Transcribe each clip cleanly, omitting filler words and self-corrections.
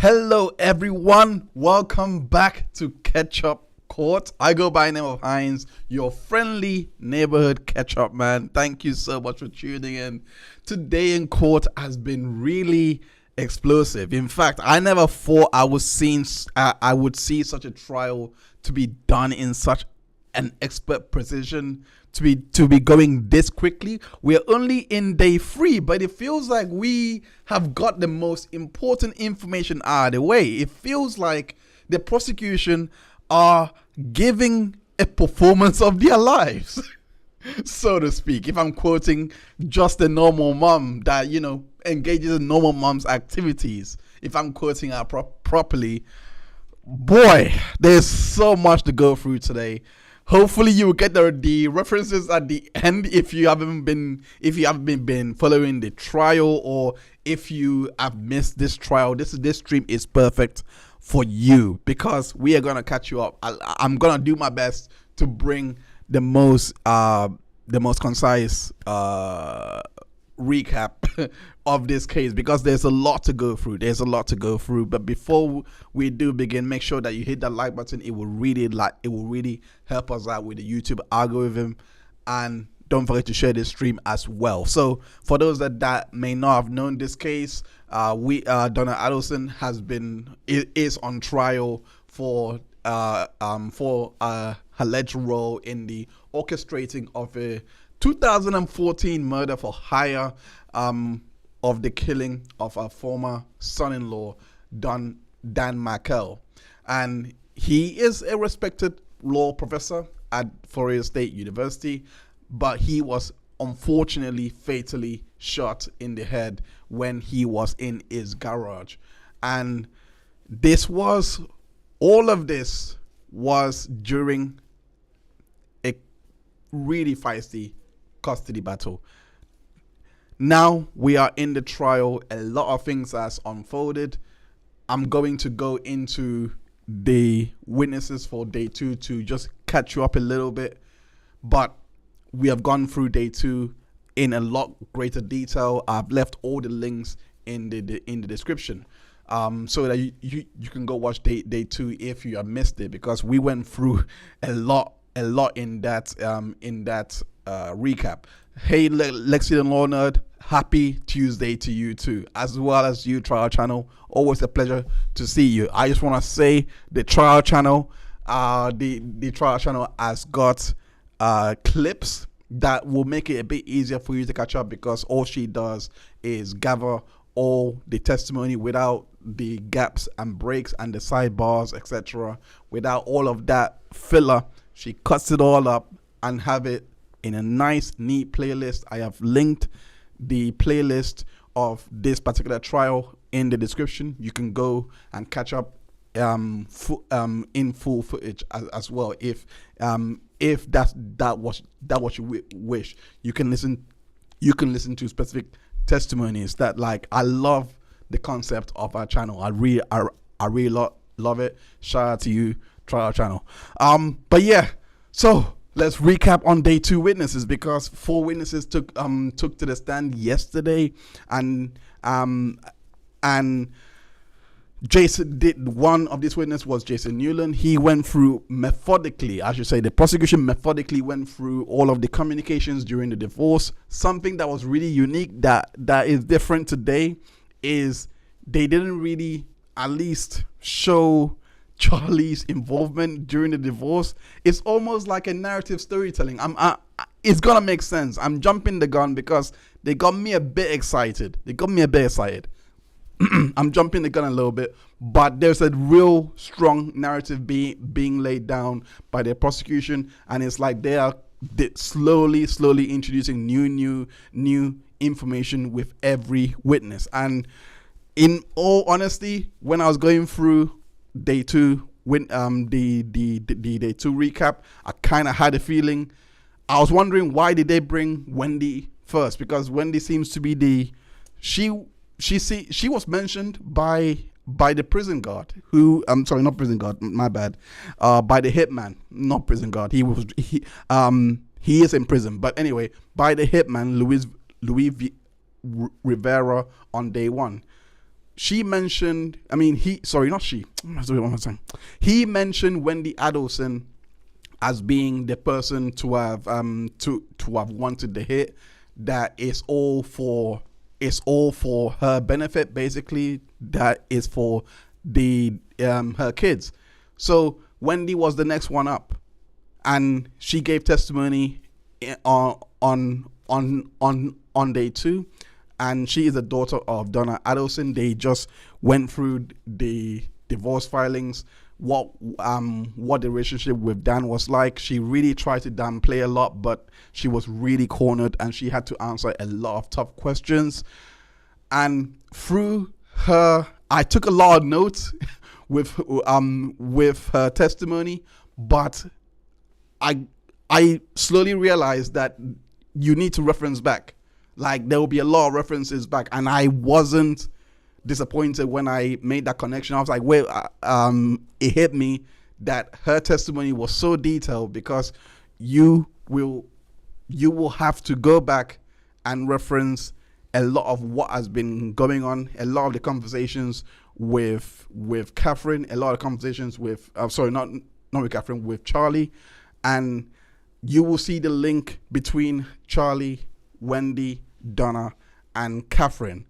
Hello everyone, welcome back to Ketchup Court. I go by the name of Hines, your friendly neighborhood ketchup man. Thank you so much for tuning in. Today in court has been really explosive. In fact, I never thought I would see such a trial to be done in such an expert precision, to be going this quickly. We're only in day 3, but it feels like we have got the most important information out of the way. It feels like the prosecution are giving a performance of their lives, so to speak. If I'm quoting just a normal mom that, engages in normal mom's activities, if I'm quoting her properly, boy, there's so much to go through today. Hopefully you will get the references at the end if you haven't been following the trial, or if you have missed this trial. This stream is perfect for you because we are gonna catch you up. I'm gonna do my best to bring the most concise recap of this case, because there's a lot to go through. But before we do begin, make sure that you hit that like button. It will really help us out with the YouTube algorithm, and don't forget to share this stream as well. So for those that may not have known this case, Donna Adelson is on trial for alleged role in the orchestrating of a 2014 murder for hire of the killing of our former son-in-law, Dan Markel. And he is a respected law professor at Florida State University, but he was unfortunately fatally shot in the head when he was in his garage. And all of this was during a really feisty custody battle. Now we are in the trial. A lot of things has unfolded. I'm going to go into the witnesses for day 2 to just catch you up a little bit, but we have gone through day 2 in a lot greater detail. I've left all the links in the description, so that you can go watch day 2 if you have missed it, because we went through a lot in that recap. Hey, Lexington Law Nerd, happy Tuesday to you too, as well as you, Trial Channel. Always a pleasure to see you. I just want to say the Trial Channel, the Trial Channel has got clips that will make it a bit easier for you to catch up, because all she does is gather all the testimony without the gaps and breaks and the sidebars, etc. Without all of that filler, she cuts it all up and have it in a nice, neat playlist. I have linked the playlist of this particular trial in the description. You can go and catch up in full footage as well. If that's what you wish, you can listen to specific testimonies. That, like, I love the concept of our channel. I really love it. Shout out to you, Trial Channel. But yeah, so let's recap on day 2 witnesses, because 4 witnesses took to the stand yesterday, and Jason did. One of these witnesses was Jason Newland. He went through methodically, I should say, the prosecution methodically went through all of the communications during the divorce. Something that was really unique that is different today is they didn't really at least show Charlie's involvement during the divorce. It's almost like a narrative storytelling. It's gonna make sense. I'm jumping the gun because they got me a bit excited. I'm jumping the gun a little bit, but there's a real strong narrative being laid down by the prosecution, and it's like they are slowly introducing new information with every witness. And in all honesty, when I was going through day 2, when the day 2 recap, I kind of had a feeling. I was wondering, why did they bring Wendi first? Because Wendi seems to be she was mentioned by the prison guard, who not prison guard, my bad, by the hitman, not prison guard. He is in prison, but anyway, by the hitman Louis Rivera on day 1. she mentioned, I mean, not she. He mentioned Wendi Adelson as being the person to have wanted the hit. That is all for her benefit, basically. That is for the her kids. So Wendi was the next one up, and she gave testimony on day 2. And she is the daughter of Donna Adelson. They just went through the divorce filings, what the relationship with Dan was like. She really tried to downplay a lot, but she was really cornered, and she had to answer a lot of tough questions. And through her, I took a lot of notes with her testimony, but I slowly realized that you need to reference back. Like, there will be a lot of references back, and I wasn't disappointed when I made that connection. I was like, wait, it hit me that her testimony was so detailed, because you will have to go back and reference a lot of what has been going on, a lot of the conversations with Kathryn, a lot of conversations with not with Kathryn, with Charlie, and you will see the link between Charlie, Wendi, Donna, and Kathryn,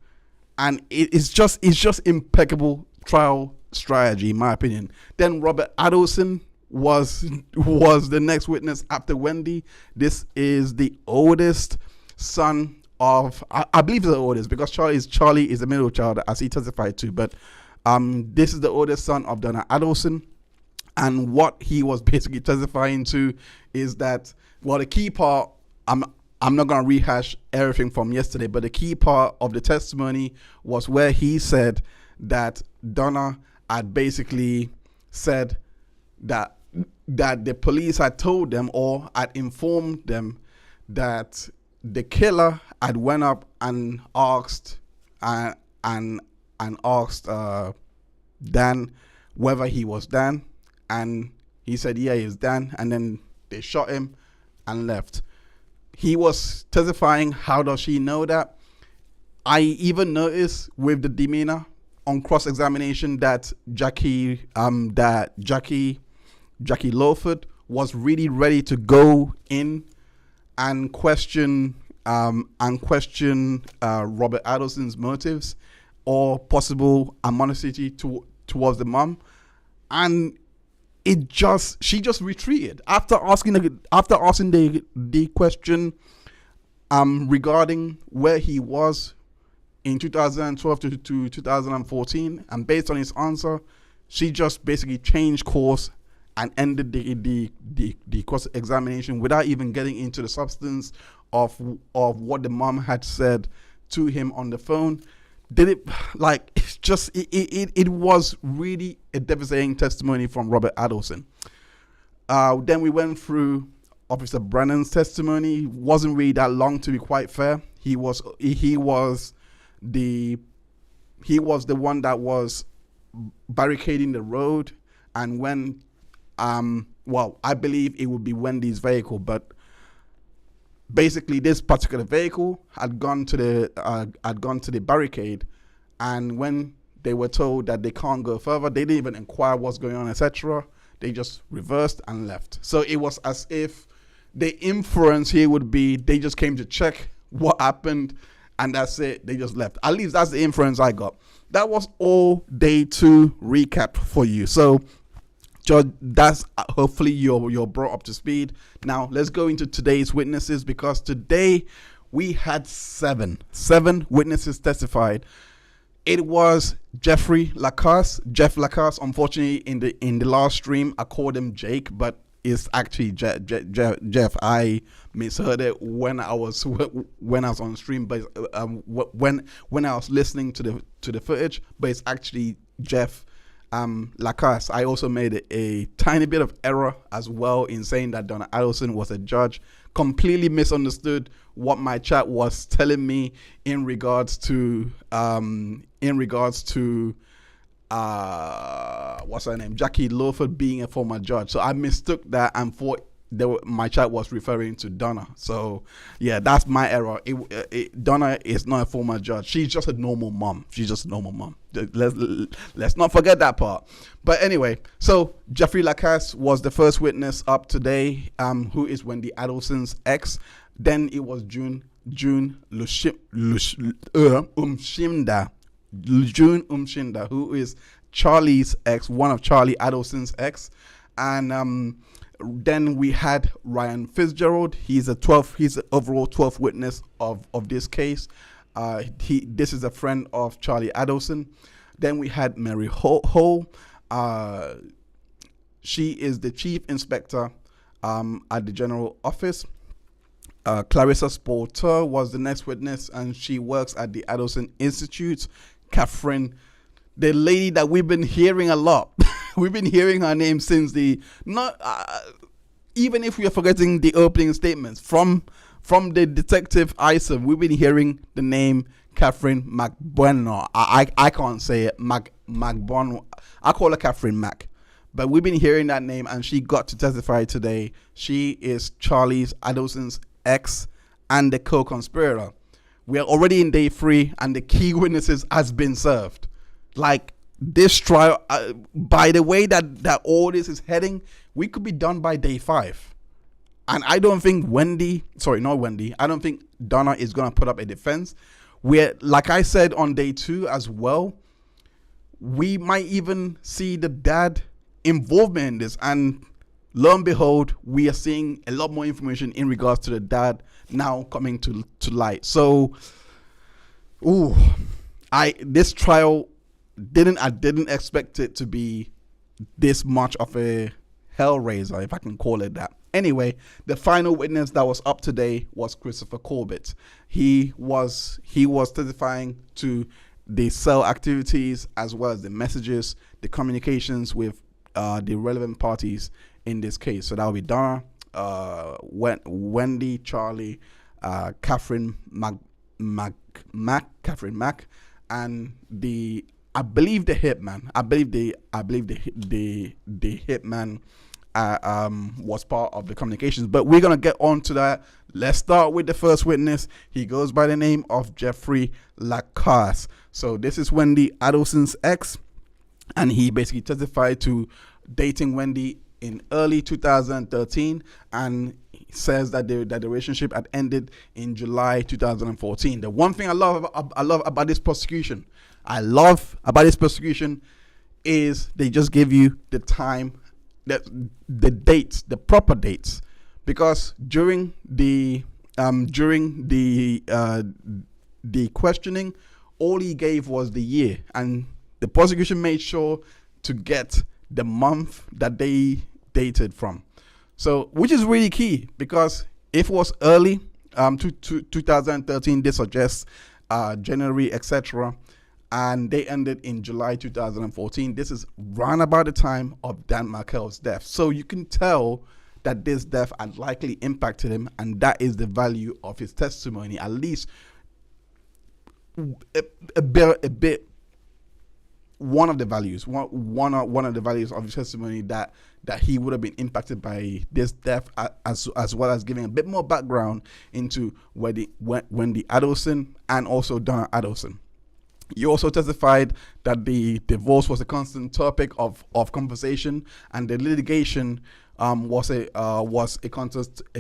and it's just impeccable trial strategy, in my opinion. Then Robert Adelson was the next witness after Wendi. This is the oldest son of, I believe the oldest, because Charlie is the middle child, as he testified to, but this is the oldest son of Donna Adelson. And what he was basically testifying to is that, well, the key part, I'm not going to rehash everything from yesterday, but the key part of the testimony was where he said that Donna had basically said that the police had told them, or had informed them, that the killer had went up and asked Dan whether he was Dan, and he said, yeah, he's Dan, and then they shot him and left. He was testifying, how does she know that? I even noticed with the demeanor on cross-examination that Jackie Fulford was really ready to go in and question Robert Adelson's motives or possible animosity towards the mom, and she just retreated after asking the question regarding where he was in 2012 to 2014, and based on his answer, she just basically changed course and ended the course examination without even getting into the substance of what the mom had said to him on the phone. It was really a devastating testimony from Robert Adelson. Then we went through Officer Brennan's testimony. It wasn't really that long, to be quite fair. He was the one that was barricading the road, and when I believe it would be Wendi's vehicle, but basically this particular vehicle had gone to the barricade, and when they were told that they can't go further, they didn't even inquire what's going on, etc. They just reversed and left. So it was as if the inference here would be they just came to check what happened, and that's it. They just left. At least that's the inference I got. That was all day 2 recap for you. So Judge, that's hopefully you're brought up to speed. Now let's go into today's witnesses, because today we had seven witnesses testified. It was Jeff Lacasse. Unfortunately, in the last stream, I called him Jake, but it's actually Jeff. I misheard it when I was on stream, but when I was listening to the footage, but it's actually Jeff Lacasse. I also made a tiny bit of error as well in saying that Donna Adelson was a judge. Completely misunderstood what my chat was telling me in regards to what's her name, Jackie Fulford being a former judge. So I mistook that and thought my chat was referring to Donna. So yeah, that's my error. Donna is not a former judge. She's just a normal mom. Let's not forget that part. But anyway, so Jeffrey Lacasse was the first witness up today, who is Wendi Adelson's ex. Then it was June Unchinda, who is Charlie's ex, one of Charlie Adelson's ex. And then we had Ryan Fitzgerald. He's the overall 12th witness of this case. This is a friend of Charlie Adelson. Then we had Mary Ho. She is the chief inspector at the general office. Clarissa Spoltore was the next witness, and she works at the Adelson Institute. Kathryn, the lady that we've been hearing a lot. We've been hearing her name since even if we are forgetting the opening statements from the detective Isom, we've been hearing the name Kathryn Magbanua. I can't say it. Magbanua. I call her Kathryn Mac. But we've been hearing that name, and she got to testify today. She is Charlie's Adelson's ex and the co-conspirator. We are already in day 3, and the key witnesses has been served. Like, this trial, by the way that all this is heading, we could be done by day 5. And I don't think I don't think Donna is going to put up a defense. Like I said on day 2 as well, we might even see the dad involvement in this. And lo and behold, we are seeing a lot more information in regards to the dad now coming to light. So, this trial I didn't expect it to be this much of a hellraiser, if I can call it that. Anyway, the final witness that was up today was Christopher Corbitt. He was testifying to the cell activities as well as the messages, the communications with the relevant parties in this case. So that will be Donna, Wendi, Charlie, Kathryn Kathryn Mac, and I believe the hitman. I believe the hitman was part of the communications. But we're gonna get on to that. Let's start with the first witness. He goes by the name of Jeffrey Lacasse. So this is Wendi Adelson's ex, and he basically testified to dating Wendi in early 2013, and says that the relationship had ended in July 2014. The one thing I love about this prosecution, is they just give you the time, the dates, the proper dates, because during the questioning, all he gave was the year, and the prosecution made sure to get the month that they dated from. So, which is really key, because if it was early to 2013, this suggests January, etc., and they ended in July 2014. This is round about the time of Dan Markel's death. So you can tell that this death had likely impacted him, and that is the value of his testimony, at least a bit. One of the values of his testimony that he would have been impacted by this death, as well as giving a bit more background into Wendi Adelson and also Donna Adelson. He also testified that the divorce was a constant topic of conversation, and the litigation was a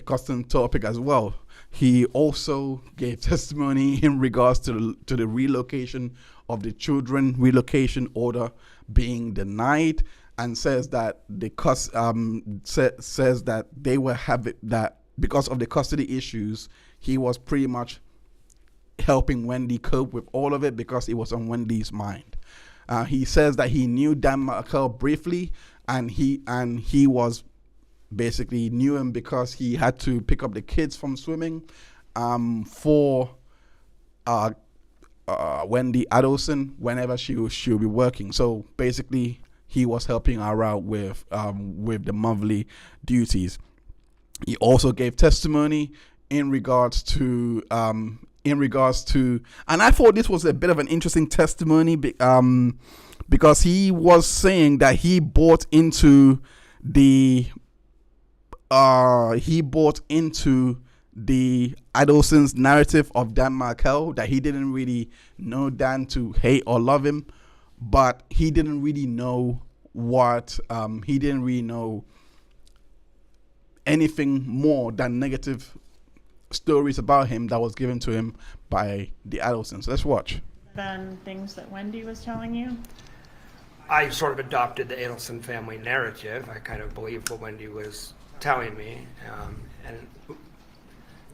constant topic as well. He also gave testimony in regards to the relocation of the children, relocation order being denied, and says that says that they were having that because of the custody issues. He was pretty much helping Wendi cope with all of it because it was on Wendi's mind. He says that he knew Dan Markel briefly, and he was basically knew him because he had to pick up the kids from swimming for Wendi Adelson whenever she'll be working. So basically, he was helping her out with the monthly duties. He also gave testimony in regards to, and I thought this was a bit of an interesting testimony because he was saying that he bought into the he bought into the Adelson's narrative of Dan Markel, that he didn't really know Dan to hate or love him, but he didn't really know anything more than negative stories about him that was given to him by the Adelsons. Let's watch. Than things that Wendi was telling you? I sort of adopted the Adelson family narrative. I kind of believed what Wendi was telling me. And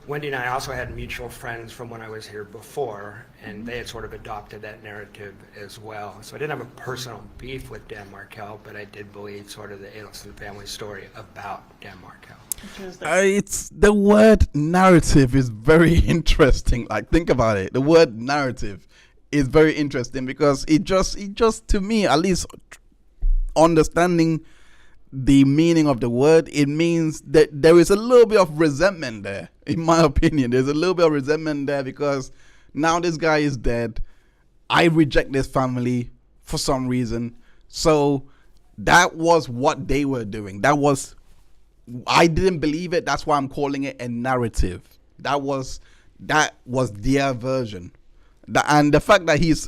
Wendi and I also had mutual friends from when I was here before, and they had sort of adopted that narrative as well. So I didn't have a personal beef with Dan Markel, but I did believe sort of the Adelson family story about Dan Markel. It's the word narrative is very interesting. Like, think about it. The word narrative is very interesting because it just to me, at least understanding the meaning of the word, it means that there is a little bit of resentment there. In my opinion, there's a little bit of resentment there because now this guy is dead. I reject this family for some reason. So that was what they were doing. I didn't believe it. That's why I'm calling it a narrative. That was their version. And the fact that he's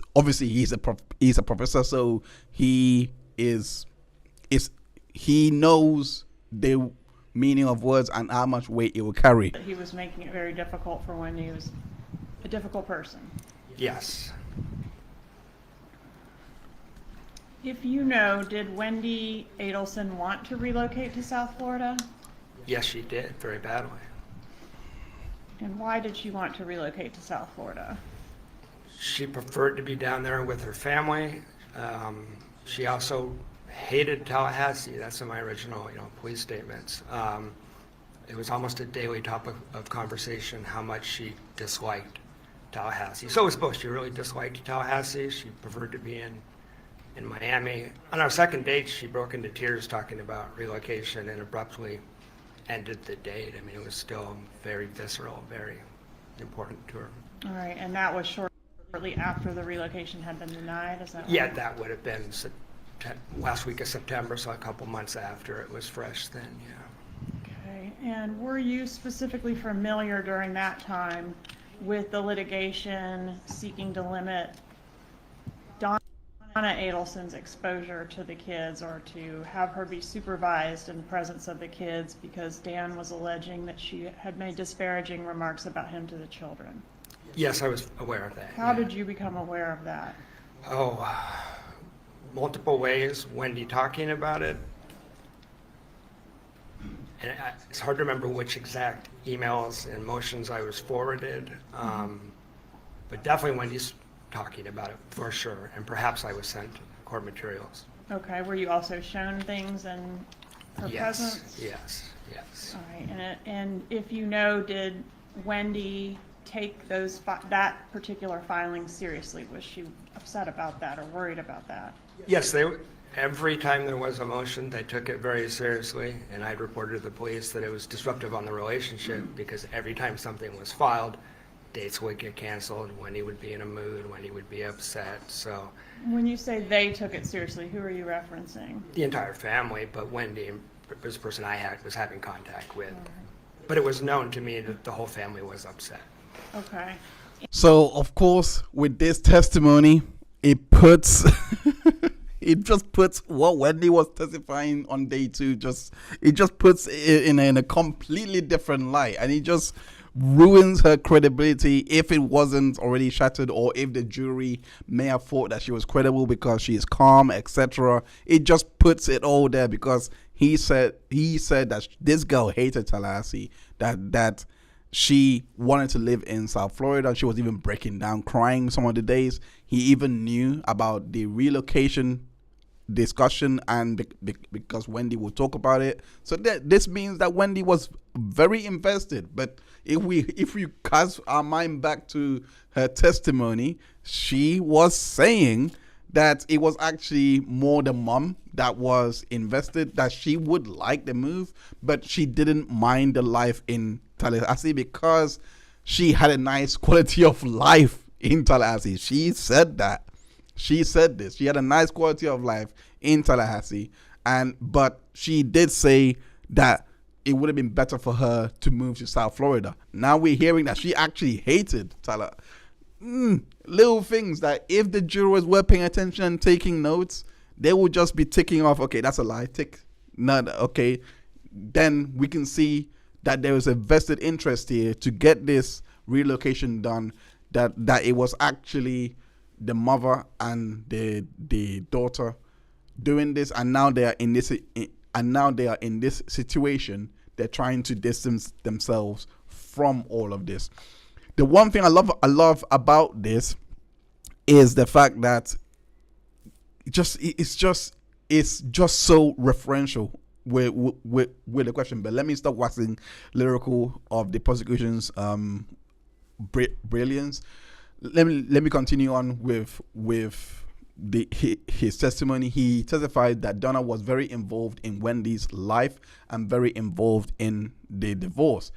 a professor, so he knows the meaning of words and how much weight it will carry. He was making it very difficult for when he was a difficult person. Yes. If you know, did Wendi Adelson want to relocate to South Florida? Yes, she did, very badly. And why did she want to relocate to South Florida? She preferred to be down there with her family. She also hated Tallahassee. That's in my original, police statements. It was almost a daily topic of conversation how much she disliked Tallahassee. So was both. She really disliked Tallahassee. She preferred to be in Miami. On our second date, she broke into tears talking about relocation and abruptly ended the date. I mean, it was still very visceral, very important to her. All right, and that was shortly after the relocation had been denied, is that right? Yeah, that would have been last week of September, so a couple months after it was fresh then, yeah. Okay, and were you specifically familiar during that time with the litigation seeking to limit Donna Adelson's exposure to the kids or to have her be supervised in the presence of the kids because Dan was alleging that she had made disparaging remarks about him to the children? Yes, I was aware of that. How did you become aware of that? Multiple ways. Wendi talking about it. And it's hard to remember which exact emails and motions I was forwarded, but definitely Wendy's talking about it for sure, and perhaps I was sent court materials. Okay, were you also shown things in her presence? Yes. All right, and if you know, did Wendi take that particular filing seriously? Was she upset about that or worried about that? Yes, every time there was a motion, they took it very seriously, and I'd reported to the police that it was disruptive on the relationship because every time something was filed, dates would get canceled, Wendi would be in a mood, Wendi would be upset, so. When you say they took it seriously, who are you referencing? The entire family, but Wendi was the person I was having contact with. But it was known to me that the whole family was upset. Okay. So, of course, with this testimony, it puts it just puts what Wendi was testifying on day 2, it just puts it in a completely different light, and it just ruins her credibility if it wasn't already shattered, or if the jury may have thought that she was credible because she is calm, etc. It just puts it all there because he said that this girl hated Tallahassee, that she wanted to live in South Florida. She was even breaking down, crying some of the days. He even knew about the relocation discussion, and because Wendi will talk about it. So this means that Wendi was very invested. But if we cast our mind back to her testimony, she was saying that it was actually more the mom that was invested, that she would like the move, but she didn't mind the life in Tallahassee because she had a nice quality of life in Tallahassee. She said that. She said this. She had a nice quality of life in Tallahassee, but she did say that it would have been better for her to move to South Florida. Now we're hearing that she actually hated Tyler. Little things that if the jurors were paying attention and taking notes, they would just be ticking off, okay, that's a lie, tick. Not okay. Then we can see that there was a vested interest here to get this relocation done, that it was actually the mother and the daughter doing this, and now they are in this situation. They're trying to distance themselves from all of this. The one thing I love about this is the fact that it's just so referential with the question. But let me stop waxing lyrical of the prosecution's brilliance. Let me continue on with his testimony. He testified that Donna was very involved in Wendy's life and very involved in the divorce,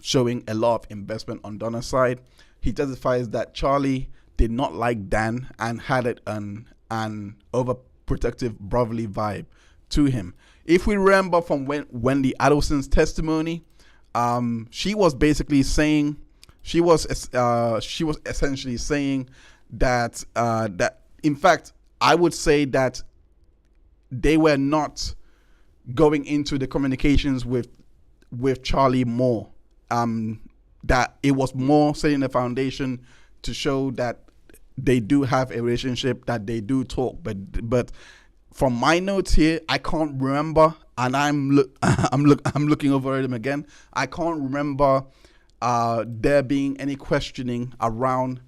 showing a lot of investment on Donna's side. He testifies that Charlie did not like Dan and had an overprotective brotherly vibe to him. If we remember from Wendi Adelson's testimony, she was basically saying, she was essentially saying that in fact, I would say that they were not going into the communications with Charlie more. That it was more setting the foundation to show that they do have a relationship, that they do talk. But from my notes here, I can't remember, and I'm looking over them again. I can't remember there being any questioning around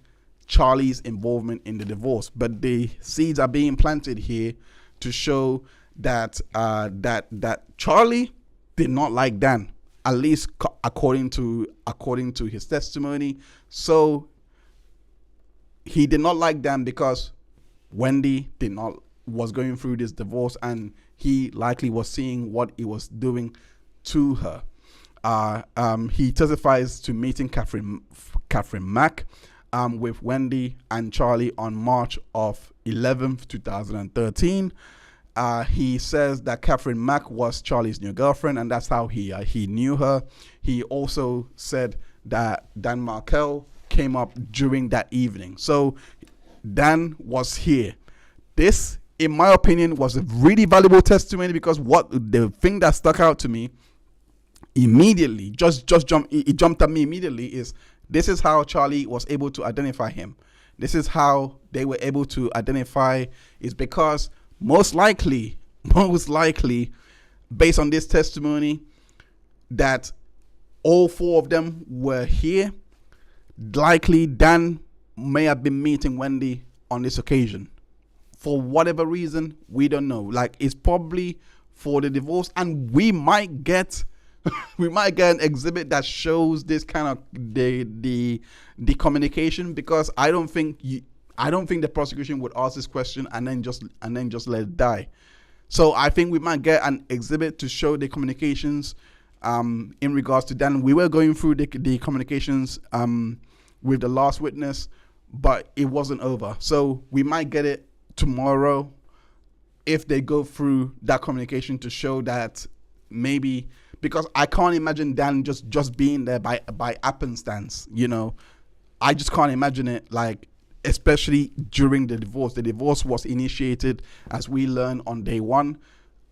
Charlie's involvement in the divorce. But the seeds are being planted here to show that that Charlie did not like Dan, at least according to his testimony. So he did not like Dan because Wendi was going through this divorce, and he likely was seeing what he was doing to her. He testifies to meeting Kathryn Mack with Wendi and Charlie on March of 11th, 2013. He says that Kathryn Mack was Charlie's new girlfriend, and that's how he knew her. He also said that Dan Markel came up during that evening. So Dan was here. This, in my opinion, was a really valuable testimony, because what the thing that stuck out to me immediately, jumped at me immediately, is this is how Charlie was able to identify him. This is how they were able to identify, is because most likely, based on this testimony, that all four of them were here. Likely Dan may have been meeting Wendi on this occasion. For whatever reason, we don't know. Like, it's probably for the divorce, and we might get an exhibit that shows this kind of the communication, because I don't think the prosecution would ask this question and then just let it die. So I think we might get an exhibit to show the communications in regards to Dan. We were going through the communications with the last witness, but it wasn't over. So we might get it tomorrow if they go through that communication to show that maybe, because I can't imagine Dan just being there by happenstance, you know. I just can't imagine it, like, especially during the divorce. The divorce was initiated, as we learned, on day one.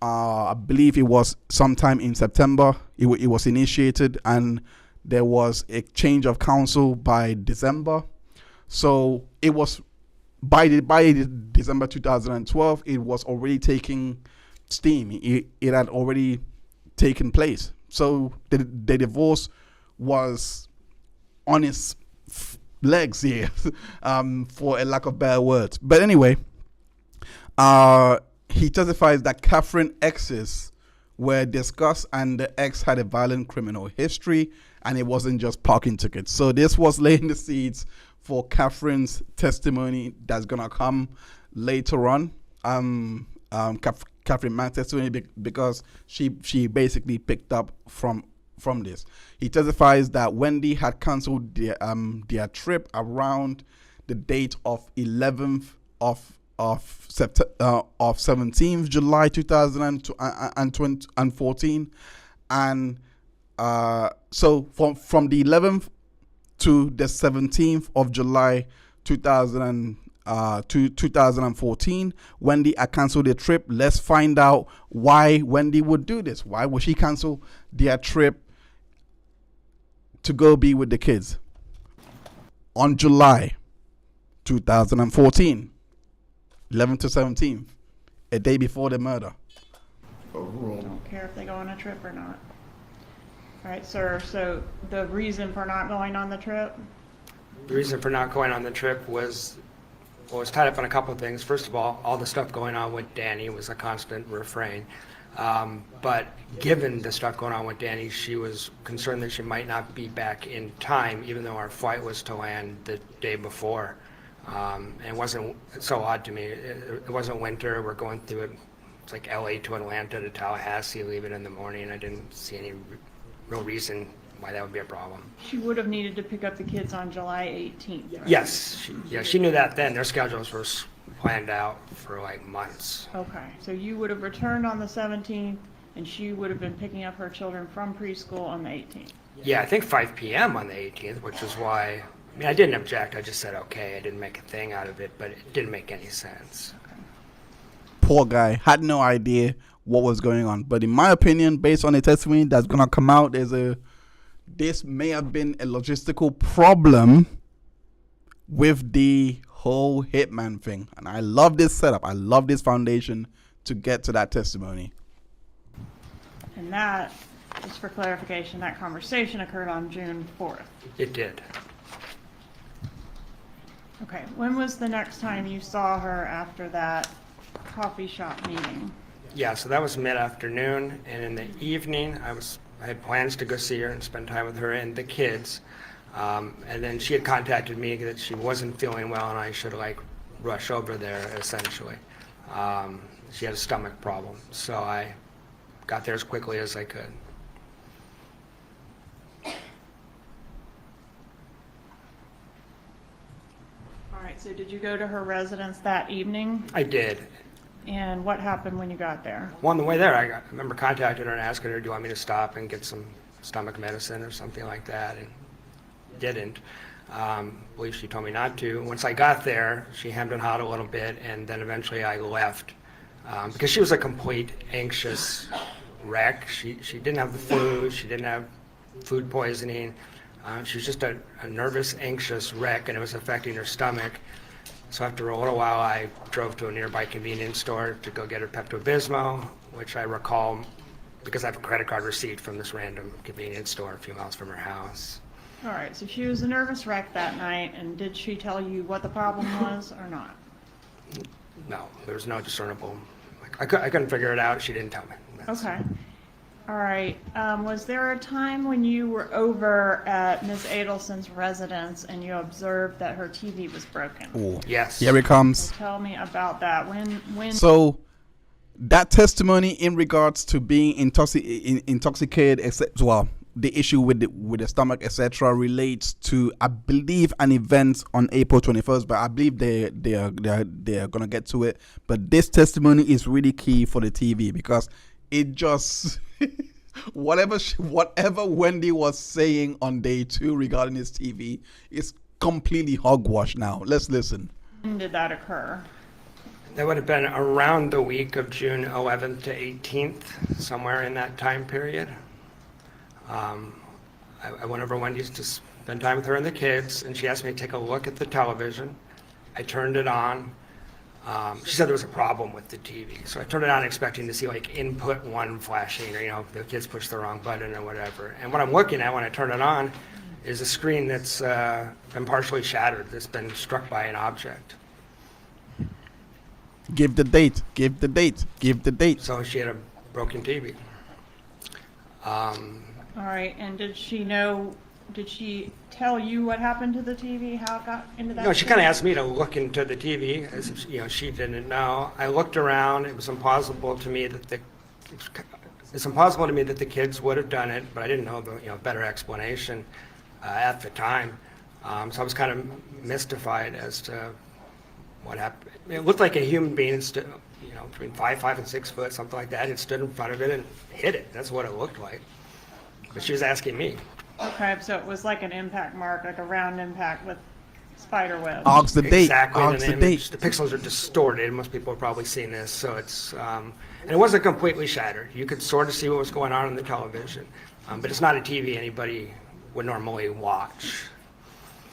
I believe it was sometime in September. It was initiated, and there was a change of counsel by December. So it was by December 2012, it was already taking steam. It had already taken place. So the divorce was on its legs here, for a lack of better words. But anyway, he testifies that Kathryn exes were discussed, and the ex had a violent criminal history, and it wasn't just parking tickets. So this was laying the seeds for Kathryn's testimony that's gonna come later on. Kathryn Mack's testimony, because she basically picked up from this. He testifies that Wendi had cancelled their trip around the date of 11th of 17th July 2014, and So from the 11th to the 17th of July 2014, Wendi had canceled their trip. Let's find out why Wendi would do this. Why would she cancel their trip to go be with the kids? On July 2014, 11th to 17th, a day before the murder. Don't care if they go on a trip or not. All right, sir, so the reason for not going on the trip? The reason for not going on the trip was tied up on a couple of things. First of all the stuff going on with Danny was a constant refrain. But given the stuff going on with Danny, she was concerned that she might not be back in time, even though our flight was to land the day before. And it wasn't so odd to me. It wasn't winter. We're going through it. It's like LA to Atlanta to Tallahassee, leaving in the morning. I didn't see any real reason why that would be a problem. She would have needed to pick up the kids on July 18th, right? Yes, she knew that then. Their schedules were planned out for like months. Okay, so you would have returned on the 17th, and she would have been picking up her children from preschool on the 18th. Yeah, I think 5 p.m. on the 18th, which is why, I mean, I didn't object. I just said, okay, I didn't make a thing out of it, but it didn't make any sense. Poor guy had no idea what was going on. But in my opinion, based on the testimony that's gonna come out, this may have been a logistical problem with the whole hitman thing. And I love this setup. I love this foundation to get to that testimony. And that, just for clarification, that conversation occurred on June 4th. It did. Okay, when was the next time you saw her after that coffee shop meeting? Yeah, so that was mid-afternoon, and in the evening, I had plans to go see her and spend time with her and the kids. And then she had contacted me that she wasn't feeling well and I should like rush over there essentially. She had a stomach problem, so I got there as quickly as I could. All right, so did you go to her residence that evening? I did. And what happened when you got there? Well, on the way there, I remember contacting her and asking her, do you want me to stop and get some stomach medicine or something like that? And didn't. I believe she told me not to. Once I got there, she hemmed and hawed a little bit, and then eventually I left because she was a complete anxious wreck. She didn't have the flu. She didn't have food poisoning. She was just a nervous, anxious wreck, and it was affecting her stomach. So after a little while, I drove to a nearby convenience store to go get her Pepto-Bismol, which I recall because I have a credit card receipt from this random convenience store a few miles from her house. All right, so she was a nervous wreck that night, and did she tell you what the problem was or not? No, there was no discernible. I couldn't figure it out. She didn't tell me. Okay. All right. Was there a time when you were over at Ms. Adelson's residence and you observed that her TV was broken? Oh, yes. Here it comes. So tell me about that. When? So that testimony in regards to being intoxicated, except well, the issue with the stomach, etc., relates to, I believe, an event on April 21st. But I believe they are gonna get to it. But this testimony is really key for the TV because it just whatever Wendi was saying on day 2 regarding his TV is completely hogwash now. Let's listen. When did that occur? That would have been around the week of June 11th to 18th, somewhere in that time period. I went over Wendy's to spend time with her and the kids, and she asked me to take a look at the television. I turned it on. She said there was a problem with the TV, so I turned it on expecting to see like input 1 flashing, or the kids pushed the wrong button or whatever. And what I'm looking at when I turn it on is a screen that's been partially shattered, that's been struck by an object. Give the date. Give the date. Give the date. So she had a broken TV. All right, and did she tell you what happened to the TV, how it got into that? No, she kind of asked me to look into the TV, as if, she didn't know. I looked around. It was impossible to me that the kids would have done it, but I didn't know the better explanation at the time. So I was kind of mystified as to what happened. It looked like a human being, between 5 and 6 foot, something like that. It stood in front of it and hit it. That's what it looked like. But she was asking me. Okay, so it was like an impact mark, like a round impact with spider webs. Ask the date. Exactly. Ask the date. The pixels are distorted. Most people have probably seen this. So it's, and it wasn't completely shattered. You could sort of see what was going on the television. But it's not a TV anybody would normally watch.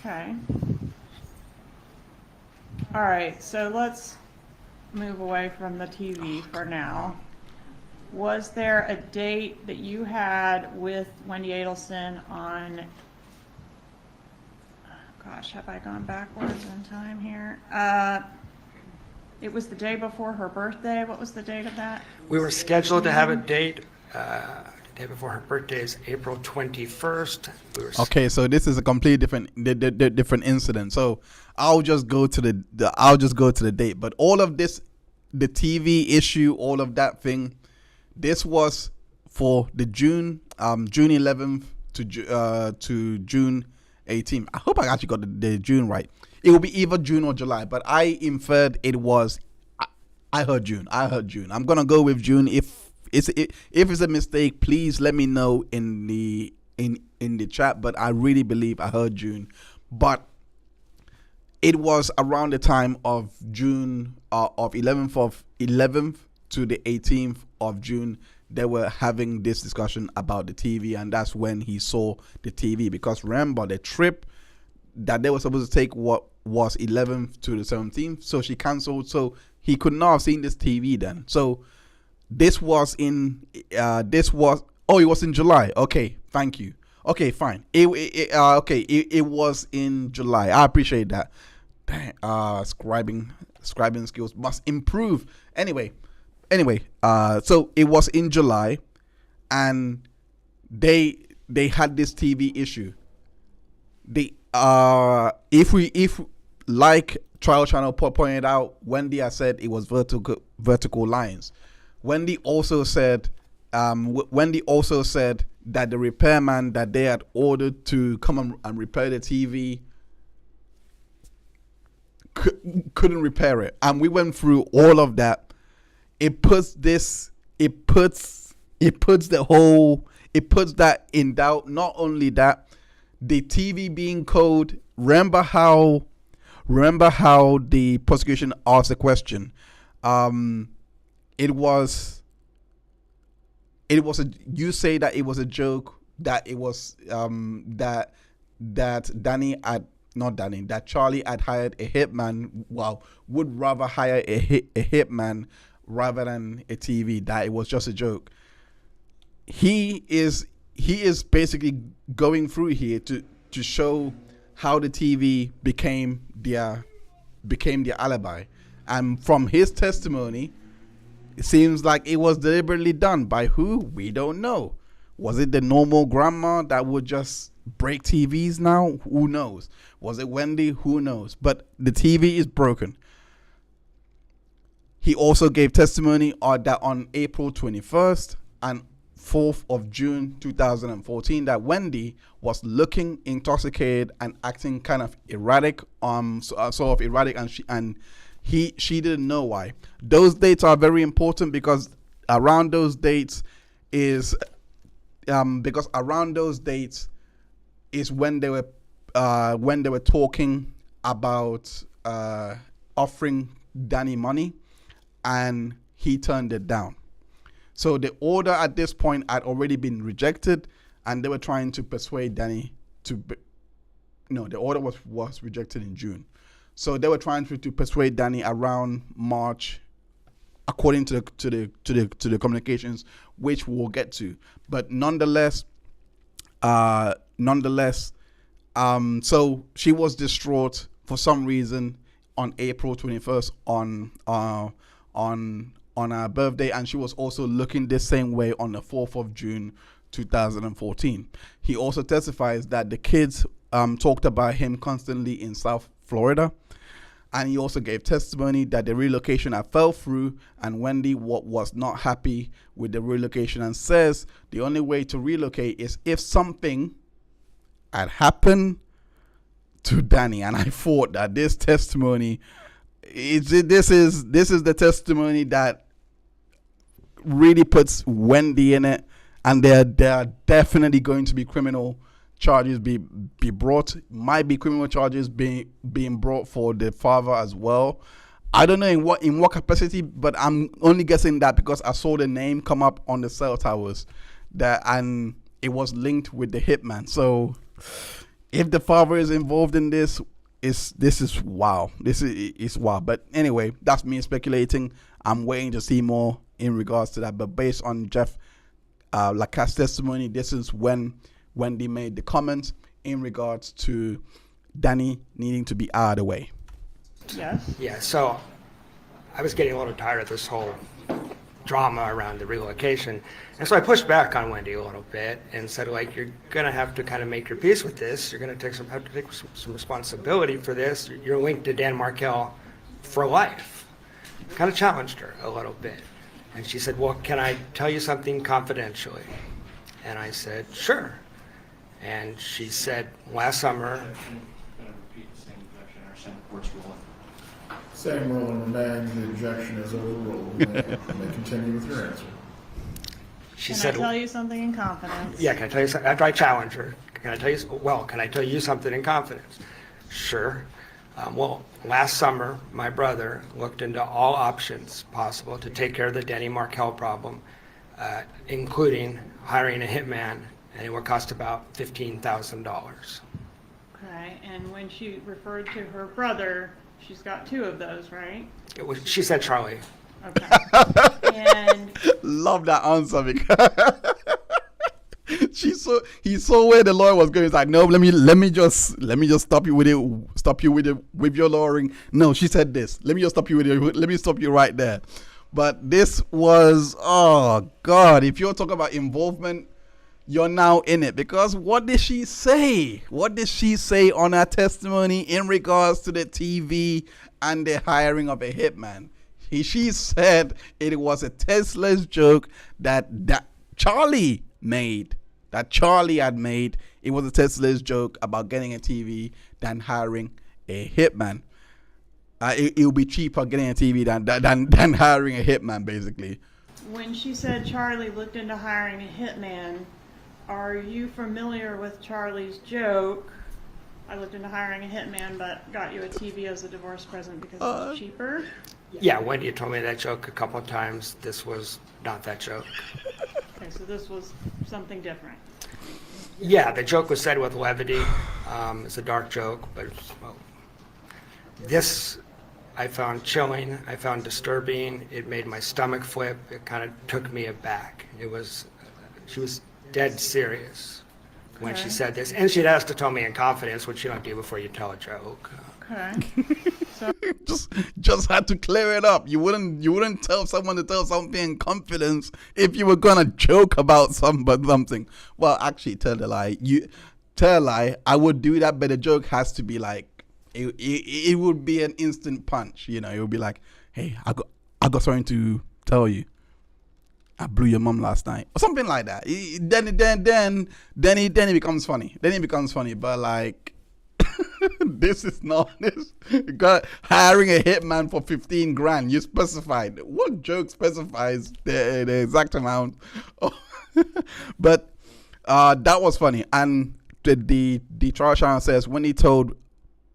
Okay. All right, so let's move away from the TV for now. Was there a date that you had with Wendi Adelson on, gosh, have I gone backwards in time here? It was the day before her birthday. What was the date of that? We were scheduled to have a date, the day before her birthday is April 21st. Okay, so this is a completely different incident. So I'll just go to the date. But all of this, the TV issue, all of that thing, this was for the June 11th to June 18th. I hope I actually got the June right. It will be either June or July, but I inferred it was. I heard June. I'm gonna go with June. If it's a mistake, please let me know in the chat. But I really believe I heard June. But it was around the time of June of 11th to the 18th of June. They were having this discussion about the TV, and that's when he saw the TV. Because remember, the trip that they were supposed to take was 11th to the 17th, so she cancelled. So he could not have seen this TV then. So it was in July. Okay, thank you. Okay, fine. It was in July. I appreciate that. Dang, scribing skills must improve. Anyway, so it was in July, and they had this TV issue. If like Trial Channel pointed out, Wendi has said it was vertical lines. Wendi also said that the repairman that they had ordered to come and repair the TV couldn't repair it, and we went through all of that. It puts that in doubt. Not only that, the TV being cold. Remember how the prosecution asked the question. You say that it was a joke, that it was that Charlie had hired a hitman. Well, would rather hire a hitman rather than a TV, that it was just a joke. He is basically going through here to show how the TV became their alibi. And from his testimony, it seems like it was deliberately done. By who? We don't know. Was it the normal grandma that would just break TVs now? Who knows? Was it Wendi? Who knows? But the TV is broken. He also gave testimony that on April 21st and 4th of June 2014 that Wendi was looking intoxicated and acting kind of erratic, sort of erratic, and she didn't know why. Those dates are very important because around those dates is when they were talking about offering Danny money, and he turned it down. So the order at this point had already been rejected, and they were trying to persuade Danny the order was rejected in June. So they were trying to persuade Danny around March, according to the communications, which we'll get to. But nonetheless, so she was distraught for some reason on April 21st on her birthday, and she was also looking the same way on the 4th of June 2014. He also testifies that the kids talked about him constantly in South Florida, and he also gave testimony that the relocation had fell through, and Wendi was not happy with the relocation, and says the only way to relocate is if something had happened to Danny. And I thought that this testimony, this is the testimony that really puts Wendi in it, and there are definitely going to be criminal charges be brought. Might be criminal charges being brought for the father as well. I don't know in what capacity, but I'm only guessing that because I saw the name come up on the cell towers, and it was linked with the hitman. So if the father is involved in this is wow. This is wow. But anyway, that's me speculating. I'm waiting to see more in regards to that. But based on Jeff Lacasse testimony, this is when Wendi made the comments in regards to Danny needing to be out of the way. Yes. Yeah, so I was getting a little tired of this whole drama around the relocation. And so I pushed back on Wendi a little bit and said, like, you're going to have to kind of make your peace with this. You're going to have to take some responsibility for this. You're linked to Dan Markel for life. Kind of challenged her a little bit. And she said, well, can I tell you something confidentially? And I said, sure. And she said, last summer, Same ruling remains, the objection is overruled. You may continue with your answer. she Can I said, tell you something in confidence? yeah, can I tell you something? After I challenged her, can I tell you something in confidence? Sure. Well, last summer, my brother looked into all options possible to take care of the Danny Markel problem, including hiring a hitman, and it would cost about $15,000. Okay, and when she referred to her brother, she's got two of those, right? She said Charlie. Okay. And Love that answer because he saw where the lawyer was going. He's like, no, let me just stop you with your lawyering. No, she said this. Let me just stop you with it. Let me stop you right there. But this was, oh God, if you're talking about involvement, you're now in it, because what did she say? What did she say on her testimony in regards to the TV and the hiring of a hitman? She said it was a tasteless joke that Charlie made, that Charlie had made. It was a tasteless joke about getting a TV than hiring a hitman. It will be cheaper getting a TV than hiring a hitman, basically. when she said Charlie looked into hiring a hitman, are you familiar with Charlie's joke? I looked into hiring a hitman, but got you a TV as a divorce present because it was cheaper. Yeah, Wendi told me that joke a couple of times. This was not that joke. Okay, so this was something different. Yeah, the joke was said with levity. It's a dark joke, but this I found chilling. I found disturbing. It made my stomach flip. It kind of took me aback. She was dead serious when she said this, and she'd asked to tell me in confidence, which you don't do before you tell a joke. Okay. So just had to clear it up. You wouldn't tell someone to tell something in confidence if you were gonna joke about something. Well, actually, tell a lie. I would do that, but the joke has to be like it would be an instant punch. You know, it would be like, hey, I got something to tell you. I blew your mom last night, or something like that. Then it becomes funny. But like, this is not this. Hiring a hitman for 15 grand. You specified. What joke specifies the exact amount? But that was funny. And the trial channel says when he told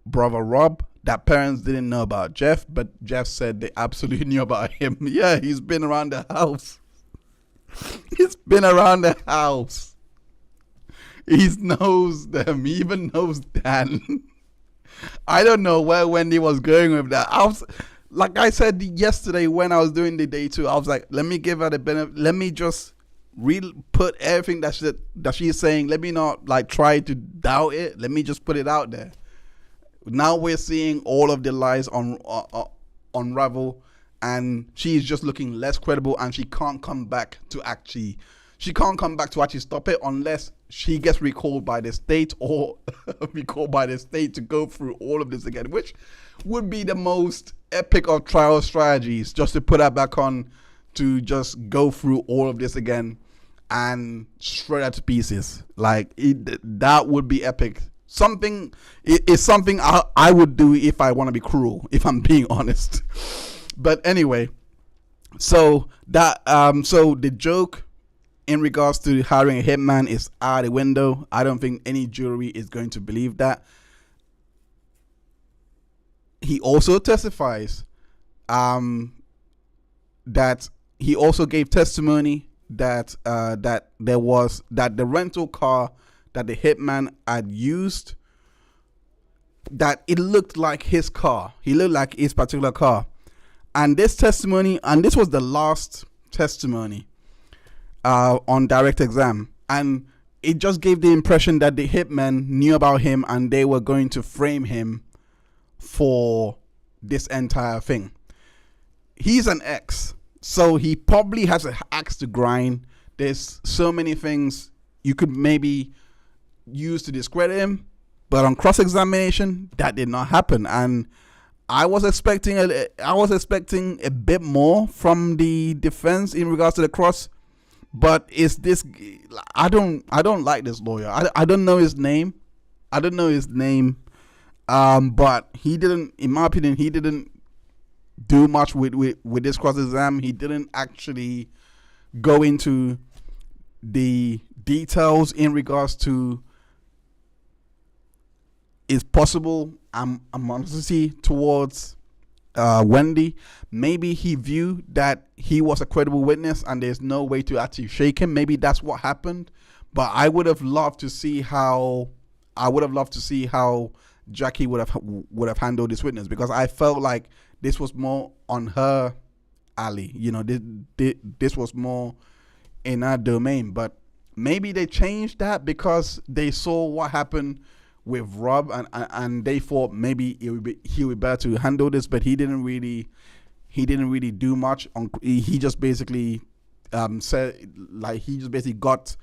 brother Rob that parents didn't know about Jeff, but Jeff said they absolutely knew about him. Yeah, he's been around the house. He's been around the house. He knows them. He even knows Dan. I don't know where Wendi was going with that. Like I said yesterday when I was doing the day two, I was like, let me give her the benefit. Let me just put everything that she's saying. Let me not like try to doubt it. Let me just put it out there. Now we're seeing all of the lies unravel. And she's just looking less credible, and she can't come back to actually stop it unless she gets recalled by the state or to go through all of this again, which would be the most epic of trial strategies, just to put her back on to just go through all of this again and shred her to pieces. Like that would be epic. It's something I would do if I want to be cruel, if I'm being honest. But anyway, so the joke in regards to hiring a hitman is out the window. I don't think any jury is going to believe that. He also testifies that he also gave testimony that that the rental car that the hitman had used, that it looked like his car. He looked like his particular car. And this testimony, and this was the last testimony on direct exam, and it just gave the impression that the hitman knew about him and they were going to frame him for this entire thing. He's an ex, so he probably has an axe to grind. There's so many things you could maybe use to discredit him, but on cross-examination, that did not happen. And I was expecting a bit more from the defense in regards to the cross, but it's this. I don't like this lawyer. I don't know his name. But he didn't, in my opinion, he didn't do much with this cross exam. He didn't actually go into the details in regards to his possible animosity towards Wendi. Maybe he viewed that he was a credible witness and there's no way to actually shake him. Maybe that's what happened. But I would have loved to see how Jackie would have handled this witness, because I felt like this was more on her alley. You know, this was more in her domain. But maybe they changed that because they saw what happened with Rob, and they thought maybe he would be better to handle this. But he didn't really do much. He just basically got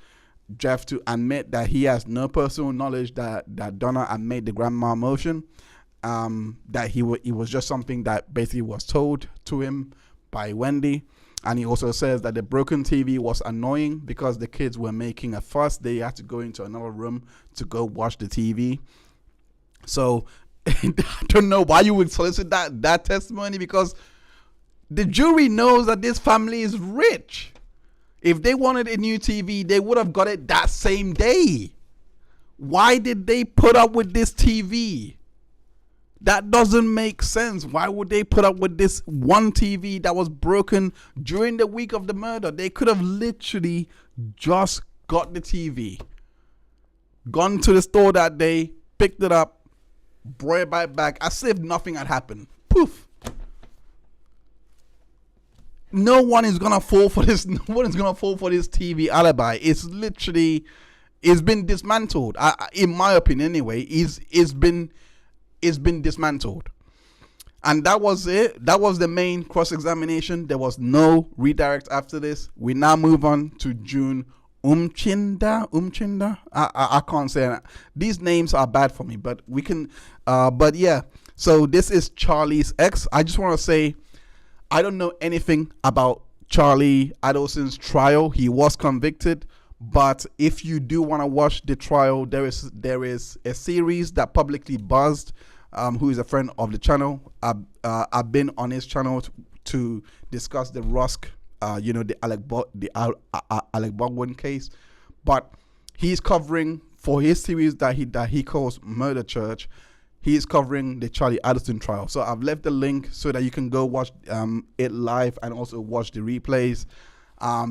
Jeff to admit that he has no personal knowledge that Donna had made the grandma motion, that it was just something that basically was told to him by Wendi. And he also says that the broken TV was annoying because the kids were making a fuss. They had to go into another room to go watch the TV. So I don't know why you would solicit that testimony, because the jury knows that this family is rich. If they wanted a new TV, they would have got it that same day. Why did they put up with this TV? That doesn't make sense. Why would they put up with this one TV that was broken during the week of the murder? They could have literally just got the TV, gone to the store that day, picked it up, brought it back as if nothing had happened. Poof. No one is gonna fall for this. No one is gonna fall for this TV alibi. It's been dismantled. In my opinion, anyway, it's been dismantled, and that was it. That was the main cross-examination. There was no redirect after this. We now move on to June Unchinda. I can't say that. These names are bad for me, but we can. But yeah. So this is Charlie's ex. I just want to say, I don't know anything about Charlie Adelson's trial. He was convicted, but if you do want to watch the trial, there is a series that publicly buzzed, who is a friend of the channel. I've been on his channel to discuss the Rusk, the Alec Baldwin case, but he's covering, for his series that he calls Murder Church, he's covering the Charlie Adelson trial. So I've left the link so that you can go watch it live and also watch the replays.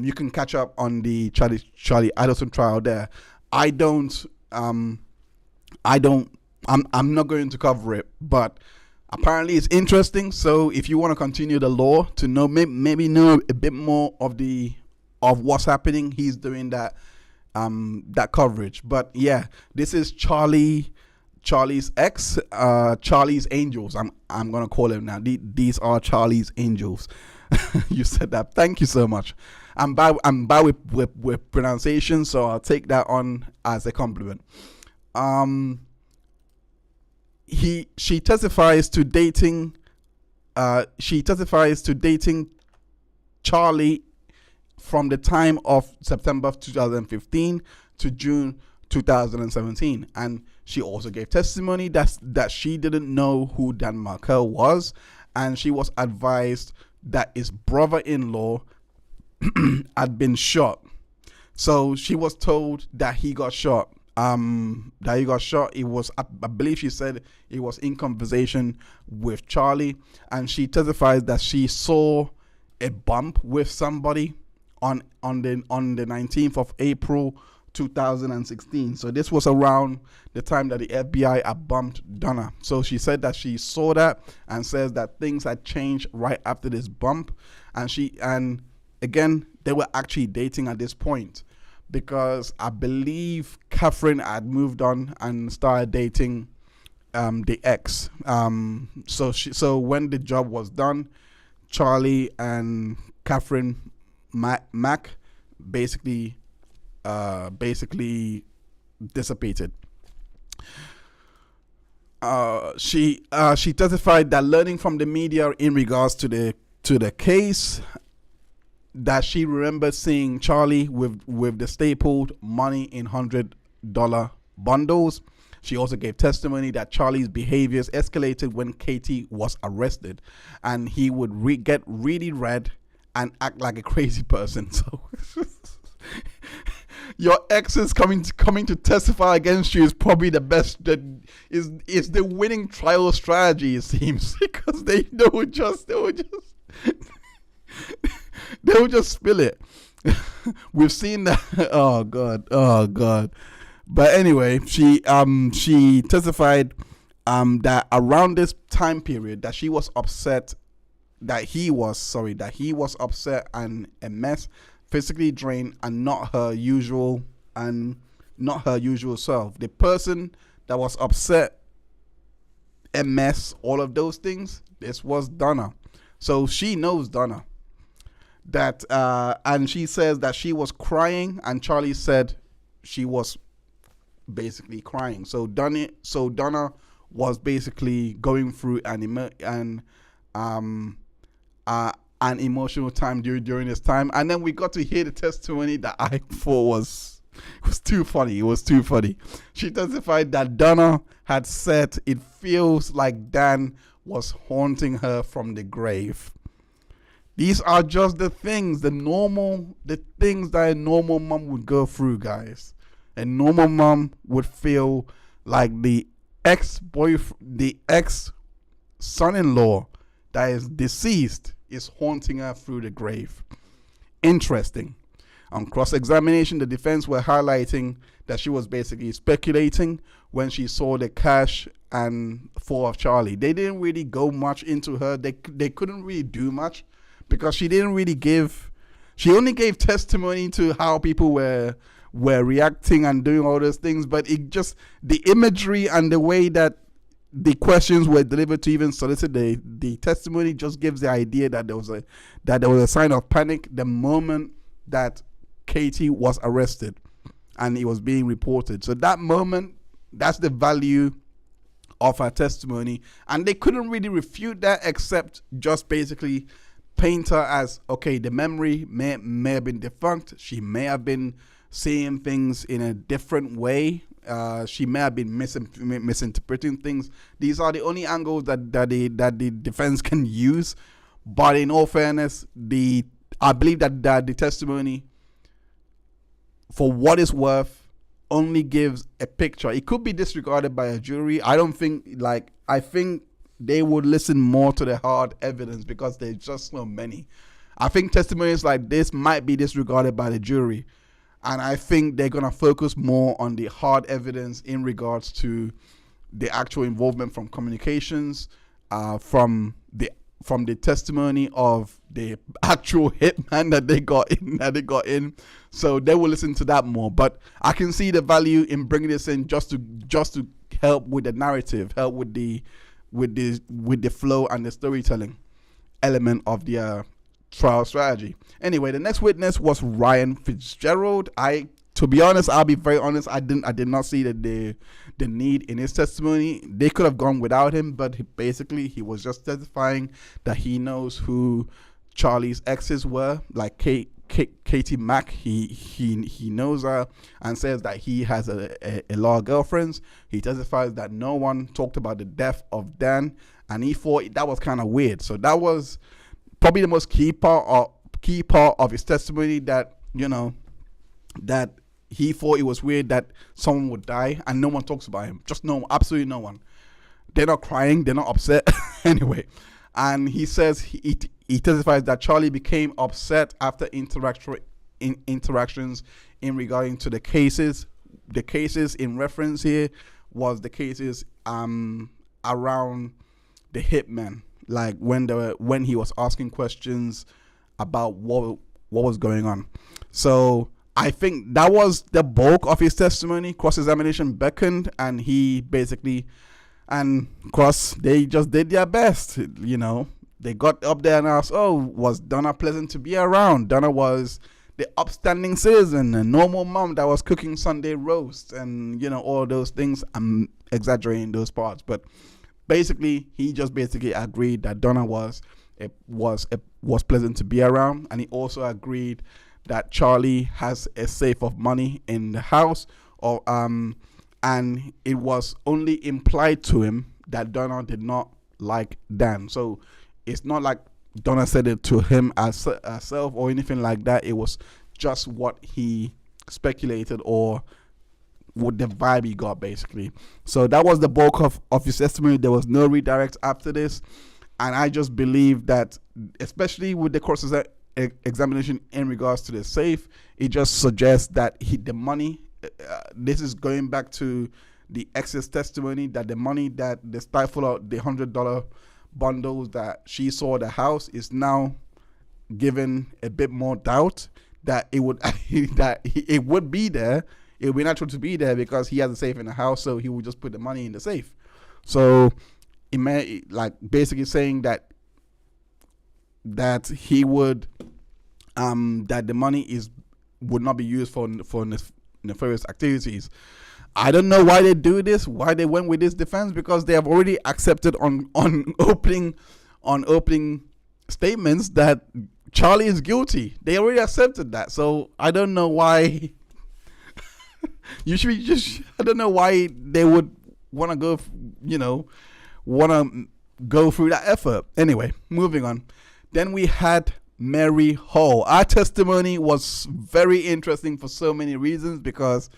You can catch up on the Charlie Adelson trial there. I'm not going to cover it, but apparently it's interesting. So if you want to continue the lore, to know maybe know a bit more of what's happening, he's doing that coverage. But yeah, this is Charlie's ex, Charlie's Angels. I'm gonna call him now. These are Charlie's Angels. You said that. Thank you so much. I'm bad with pronunciation, so I'll take that on as a compliment. She testifies to dating. Charlie from the time of September 2015 to June 2017, and she also gave testimony that she didn't know who Dan Markel was, and she was advised that his brother-in-law had been shot. So she was told that he got shot. It was, I believe she said it was in conversation with Charlie, and she testifies that she saw a bump with somebody on the 19th of April 2016. So this was around the time that the FBI had bumped Donna. So she said that she saw that and says that things had changed right after this bump, and again, they were actually dating at this point, because I believe Kathryn had moved on and started dating the ex. So when the job was done, Charlie and Kathryn Mac basically dissipated. She testified that learning from the media in regards to the case, that she remembered seeing Charlie with the stapled money in $100 bundles. She also gave testimony that Charlie's behaviors escalated when Katie was arrested, and he would get really red and act like a crazy person. So your exes coming to testify against you is probably the best. That is the winning trial strategy, it seems, because they would just spill it. We've seen that. Oh god. But anyway, she testified that around this time period that she was upset, that he was upset and a mess, physically drained, and not her usual self. The person that was upset, a mess, all of those things, this was Donna. So she knows Donna. That and she says that she was crying, and Charlie said she was basically crying. So Donna was basically going through an emotional time during this time. And then we got to hear the testimony that I thought was too funny. It was too funny. She testified that Donna had said it feels like Dan was haunting her from the grave. These are just the things that a normal mom would go through, guys. A normal mom would feel like the ex-son-in-law that is deceased is haunting her through the grave. Interesting. On cross-examination, the defense were highlighting that she was basically speculating when she saw the cash and fall of Charlie. They didn't really go much into her. They couldn't really do much, because she only gave testimony to how people were reacting and doing all those things. But it just, the imagery and the way that the questions were delivered to even solicit the testimony just gives the idea that there was a sign of panic the moment that Katie was arrested and it was being reported. So that moment, that's the value of her testimony, and they couldn't really refute that except just basically paint her as, okay, the memory may have been defunct. She may have been seeing things in a different way. She may have been misinterpreting things. These are the only angles that the defense can use. But in all fairness, I believe that the testimony, for what it's worth, only gives a picture. It could be disregarded by a jury. I think they would listen more to the hard evidence because there's just so many. I think testimonies like this might be disregarded by the jury. And I think they're going to focus more on the hard evidence in regards to the actual involvement from communications, from the testimony of the actual hitman that they got in. So they will listen to that more. But I can see the value in bringing this in just to help with the narrative, help with the flow and the storytelling element of the trial strategy. Anyway, the next witness was Ryan Fitzgerald. To be honest, I'll be very honest, I did not see the need in his testimony. They could have gone without him, but he was just testifying that he knows who Charlie's exes were, like Katie Mack. He knows her and says that he has a lot of girlfriends. He testifies that no one talked about the death of Dan, and he thought that was kind of weird. So that was probably the most key part of his testimony, that, that he thought it was weird that someone would die and no one talks about him. Just no, absolutely no one. They're not crying. They're not upset. Anyway, and he says he testifies that Charlie became upset after interactions in regarding to the cases. The cases in reference here was the cases around the hitman, like when he was asking questions about what was going on. So I think that was the bulk of his testimony. Cross-examination beckoned, and he basically, and Cross, they just did their best. You know, they got up there and asked, "Oh, was Donna pleasant to be around?" Donna was the upstanding citizen, a normal mom that was cooking Sunday roast, and you know, all those things. I'm exaggerating those parts, but basically, he just basically agreed that Donna was pleasant to be around, and he also agreed that Charlie has a safe of money in the house, and it was only implied to him that Donna did not like Dan. So it's not like Donna said it to him herself or anything like that. It was just what he speculated or what the vibe he got, basically. So that was the bulk of his testimony. There was no redirect after this, and I just believe that, especially with the course examination in regards to the safe, it just suggests that the money, this is going back to the excess testimony, that the money that the stifle out the $100 bundles that she saw at the house is now given a bit more doubt that it would that it would be there. It would be natural to be there because he has a safe in the house, so he would just put the money in the safe. So it may, like, basically saying that he would that the money would not be used for nefarious activities. I don't know why they do this, why they went with this defense, because they have already accepted on opening statements that Charlie is guilty. They already accepted that. So I don't know why I don't know why they would want to go, go through that effort. Anyway, moving on. Then we had Mary Hall. Our testimony was very interesting for so many reasons, because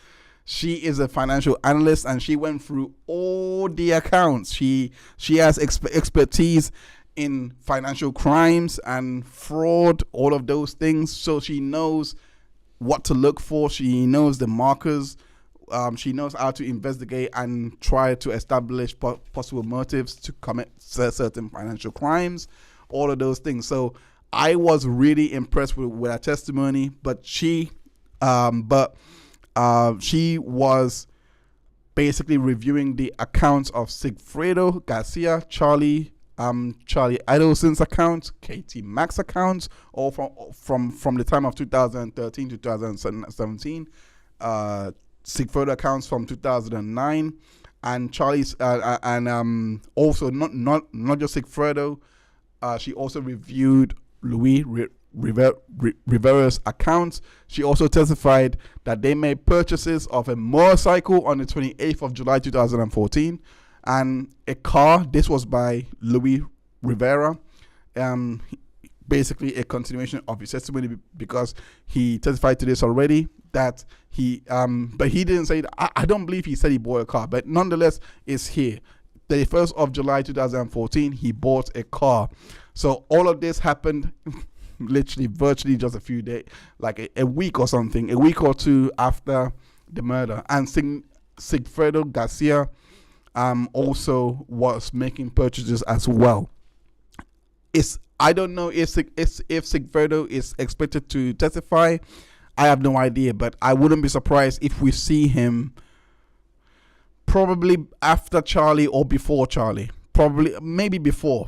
she is a financial analyst and she went through all the accounts. She has expertise in financial crimes and fraud, all of those things. So she knows what to look for. She knows the markers. She knows how to investigate and try to establish possible motives to commit certain financial crimes, all of those things. So I was really impressed with her testimony, but she was basically reviewing the accounts of Sigfredo Garcia, Charlie Adelson's accounts, Katie Mack's accounts, all from the time of 2013 to 2017. Sigfredo accounts from 2009, and Charlie's also not just Sigfredo. She also reviewed Luis Rivera's accounts. She also testified that they made purchases of a motorcycle on the 28th of July 2014 and a car. This was by Luis Rivera. Basically a continuation of his testimony, because he testified to this already, that but he didn't say that. I don't believe he said he bought a car, but nonetheless it's here. The 1st of July 2014, he bought a car. So all of this happened virtually just a few days, like a week or something, a week or two after the murder. And Sigfredo Garcia also was making purchases as well. I don't know if Sigfredo is expected to testify. I have no idea, but I wouldn't be surprised if we see him probably after Charlie or before Charlie. Probably, maybe before.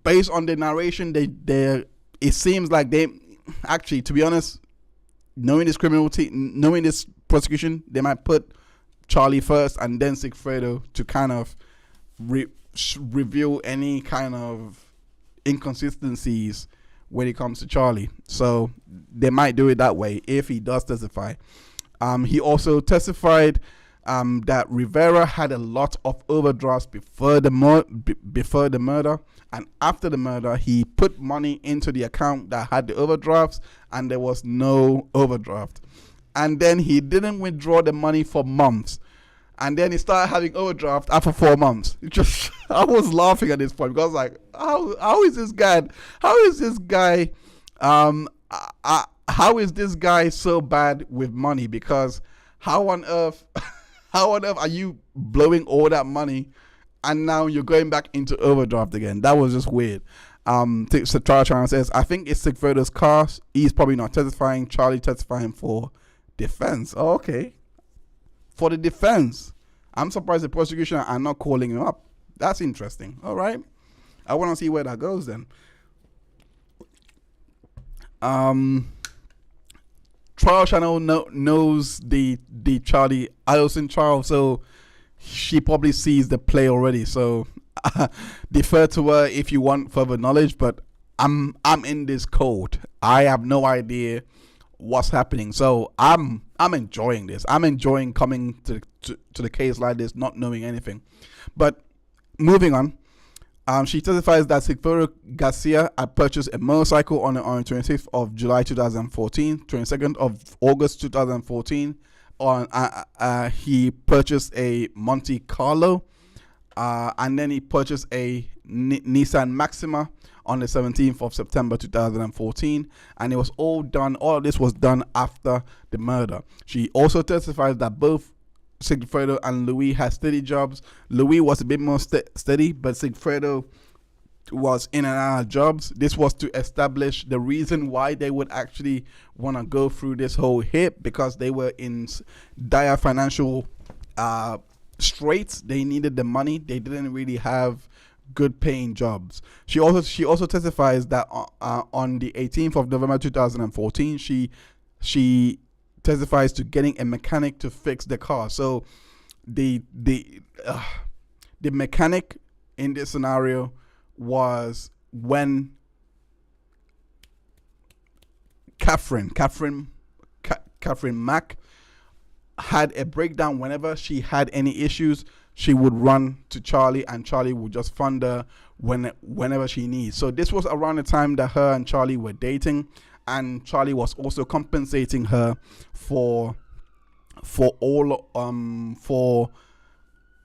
Based on the narration, it seems like they actually, to be honest, knowing this knowing this prosecution, they might put Charlie first and then Sigfredo to kind of reveal any kind of inconsistencies when it comes to Charlie. So they might do it that way if he does testify. He also testified that Rivera had a lot of overdrafts before the murder, and after the murder he put money into the account that had the overdrafts, and there was no overdraft. and then he didn't withdraw the money for months. And then he started having overdraft after 4 months. It just, I was laughing at this point because like, how is this guy? How is this guy? How is this guy so bad with money? Because how on earth are you blowing all that money, and now you're going back into overdraft again? That was just weird. So trial channel says, I think it's Sigfredo's car. He's probably not testifying. Charlie testifying for defense. Oh, okay. For the defense. I'm surprised the prosecution are not calling him up. That's interesting. All right. I want to see where that goes then. Trial channel knows the Charlie Adelson trial, so she probably sees the play already. So defer to her if you want further knowledge, but I'm in this cold. I have no idea what's happening, so I'm enjoying this. I'm enjoying coming to the case like this, not knowing anything. But moving on, she testifies that Sigfredo Garcia had purchased a motorcycle on the 26th of July 2014, 22nd of August 2014. He purchased a Monte Carlo, and then he purchased a Nissan Maxima on the 17th of September 2014, and it was all of this was done after the murder. She also testifies that both Sigfredo and Louis had steady jobs. Louis was a bit more steady, but Sigfredo was in and out of jobs. This was to establish the reason why they would actually want to go through this whole hit, because they were in dire financial straits. They needed the money. They didn't really have good paying jobs. She also testifies that on the 18th of November 2014, she testifies to getting a mechanic to fix the car. So the mechanic in this scenario was when Kathryn Mack had a breakdown. Whenever she had any issues, she would run to Charlie, and Charlie would just fund her whenever she needs. So this was around the time that her and Charlie were dating, and Charlie was also compensating her for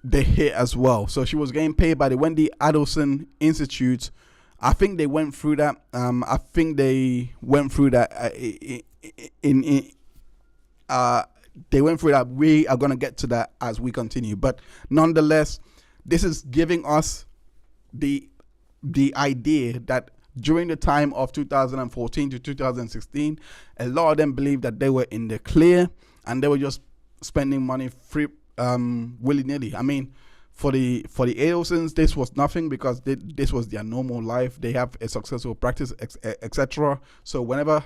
the hit as well. So she was getting paid by the Wendi Adelson Institute. I think they went through that. They went through that. We are going to get to that as we continue. But nonetheless, this is giving us the idea that during the time of 2014 to 2016, a lot of them believed that they were in the clear and they were just spending money free, willy-nilly. I mean, for the Adelsons, this was nothing because this was their normal life. They have a successful practice, etc. So whenever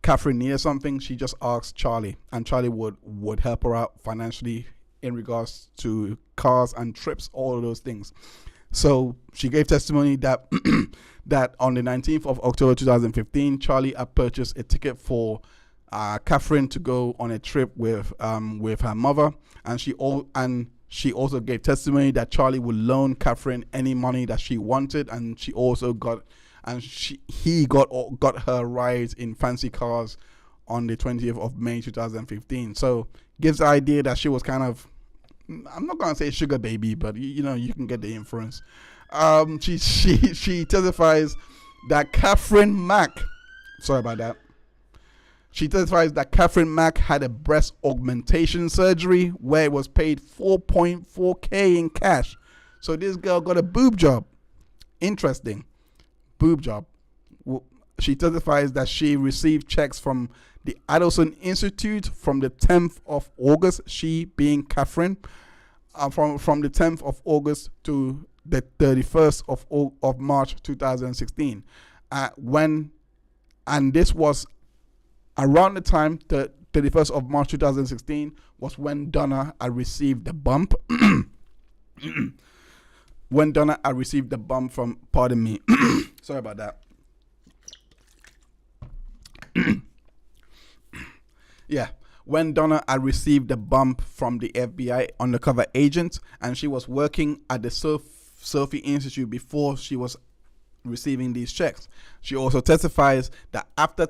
Kathryn needed something, she just asked Charlie, and Charlie would help her out financially in regards to cars and trips, all of those things. So she gave testimony that that on the 19th of October 2015, Charlie had purchased a ticket for Kathryn to go on a trip with her mother, and she also gave testimony that Charlie would loan Kathryn any money that she wanted, and she also got her rides in fancy cars on the 20th of May 2015. So gives the idea that she was kind of, I'm not gonna say sugar baby, but you can get the inference. She testifies that Kathryn Mack, sorry about that. She testifies that Kathryn Mack had a breast augmentation surgery where it was paid $4.4K in cash. So this girl got a boob job. Interesting. Boob job. She testifies that she received checks from the Adelson Institute from the 10th of August, she being Kathryn, from the 10th of August to the 31st of March 2016. And this was around the time, the 31st of March 2016, was when Donna had received the bump. When Donna had received the bump from, pardon me, sorry about that. Yeah, when Donna had received the bump from the FBI undercover agent, and she was working at the Sophie Institute before she was receiving these checks. She also testifies that after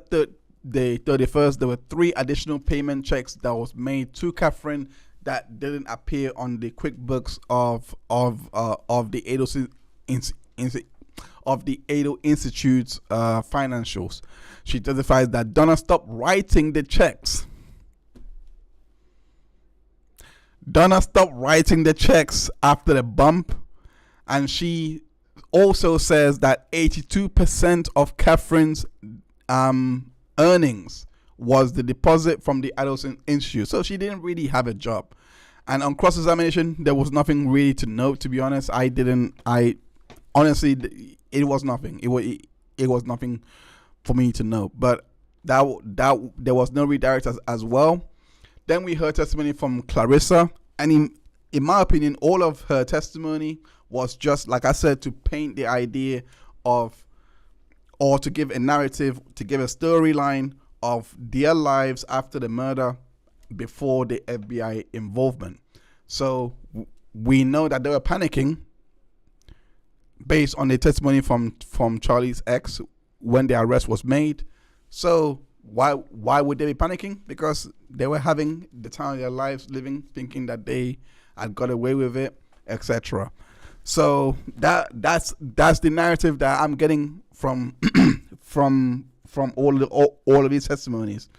the 31st, there were 3 additional payment checks that was made to Kathryn that didn't appear on the QuickBooks of the Ado Institute's financials. She testifies that Donna stopped writing the checks. Donna stopped writing the checks after the bump, and she also says that 82% of Kathryn's earnings was the deposit from the Adelson Institute. So she didn't really have a job. And on cross-examination, there was nothing really to note, to be honest. Honestly, it was nothing. It was nothing for me to know. But that there was no redirect as well. Then we heard testimony from Clarissa. And in my opinion, all of her testimony was just, like I said, to paint the idea of, or to give a narrative, to give a storyline of their lives after the murder before the FBI involvement. So we know that they were panicking based on the testimony from Charlie's ex when the arrest was made. So why would they be panicking? Because they were having the time of their lives living, thinking that they had got away with it, etc. So that's the narrative that I'm getting from from all of these testimonies.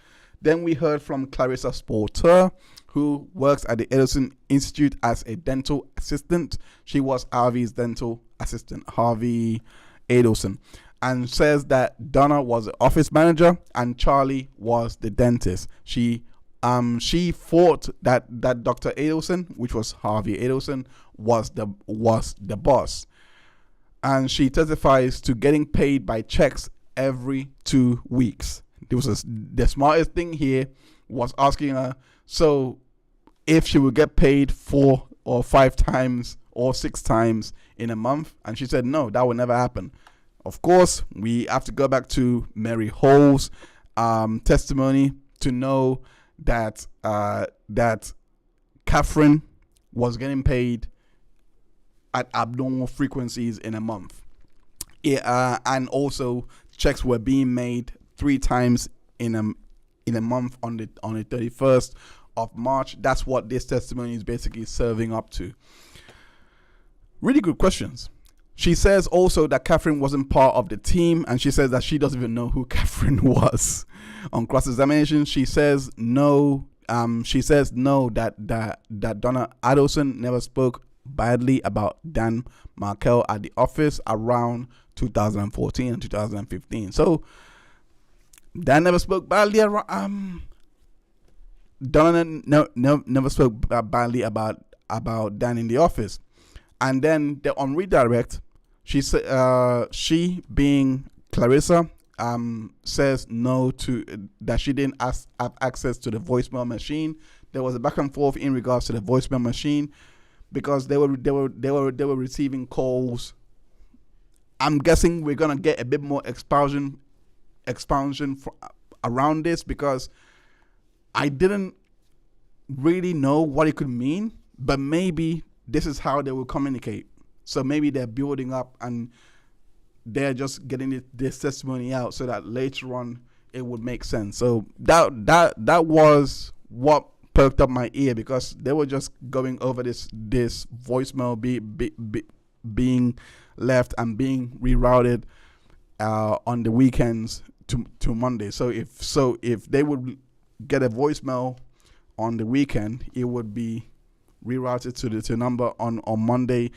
Then we heard from Clarissa Spoltore, who works at the Adelson Institute as a dental assistant. She was Harvey's dental assistant, Harvey Adelson, and says that Donna was the office manager and Charlie was the dentist. She thought that Dr. Adelson, which was Harvey Adelson, was the boss. And she testifies to getting paid by checks every 2 weeks. The smartest thing here was asking her, so if she would get paid 4 or 5 times or 6 times in a month, and she said no, that would never happen. Of course, we have to go back to Mary Hall's testimony to know that Kathryn was getting paid at abnormal frequencies in a month. And also checks were being made 3 times in a month on the 31st of March. That's what this testimony is basically serving up to. Really good questions. She says also that Kathryn wasn't part of the team, and she says that she doesn't even know who Kathryn was. On cross-examination, she says no. That Donna Adelson never spoke badly about Dan Markel at the office around 2014 and 2015. So Dan never spoke badly around. Donna never spoke badly about Dan in the office. And then on redirect, she being Clarissa says no to that. She didn't have access to the voicemail machine. There was a back and forth in regards to the voicemail machine because they were receiving calls. I'm guessing we're gonna get a bit more expansion around this because I didn't really know what it could mean, but maybe this is how they will communicate. So maybe they're building up and they're just getting this testimony out so that later on it would make sense. So that was what perked up my ear because they were just going over this voicemail being left and being rerouted on the weekends to Monday. So if they would get a voicemail on the weekend, it would be rerouted to the number on Monday.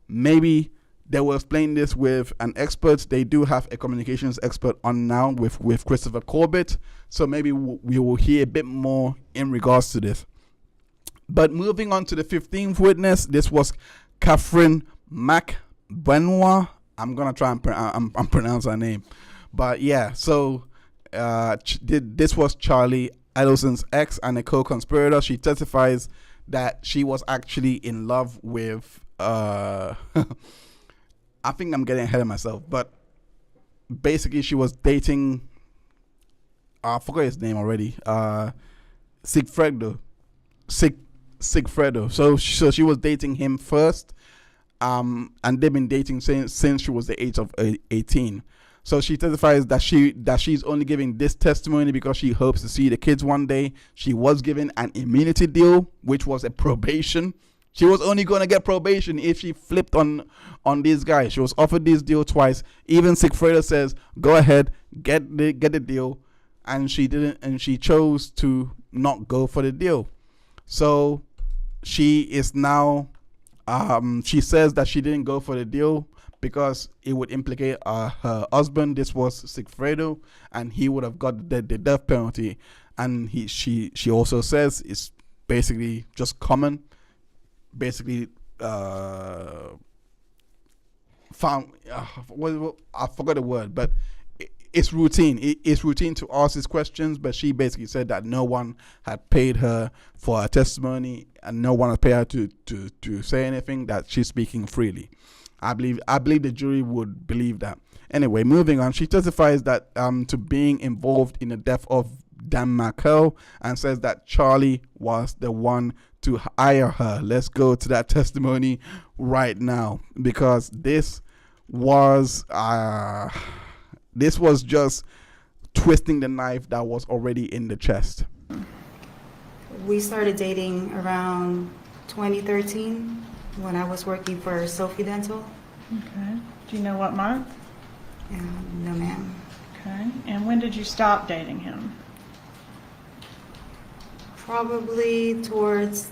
Maybe they will explain this with an expert. They do have a communications expert on now with Christopher Corbitt. So maybe we will hear a bit more in regards to this. But moving on to the 15th witness, this was Kathryn Magbanua. I'm gonna try and pronounce her name, but yeah. So this was Charlie Adelson's ex and a co-conspirator. She testifies that she was actually in love with I think I'm getting ahead of myself, but basically she was dating I forgot his name already. Sigfredo. So she was dating him first, and they've been dating since she was the age of 18. So she testifies that she's only giving this testimony because she hopes to see the kids one day. She was given an immunity deal, which was a probation. She was only going to get probation if she flipped on these guys. She was offered this deal twice. Even Sigfredo says, "Go ahead, get the deal," and she didn't, and she chose to not go for the deal. So she is now. She says that she didn't go for the deal because it would implicate her husband. This was Sigfredo, and he would have got the death penalty. And she also says it's basically just common, basically found. I forgot the word, but it's routine. It's routine to ask these questions. But she basically said that no one had paid her for her testimony, and no one had paid her to say anything. That she's speaking freely. I believe the jury would believe that. Anyway, moving on. She testifies that to being involved in the death of Dan Markel, and says that Charlie was the one to hire her. Let's go to that testimony right now, because this was just twisting the knife that was already in the chest. We started dating around 2013 when I was working for Sophie Dental. Okay. Do you know what month? No, ma'am. Okay. And when did you stop dating him? Probably towards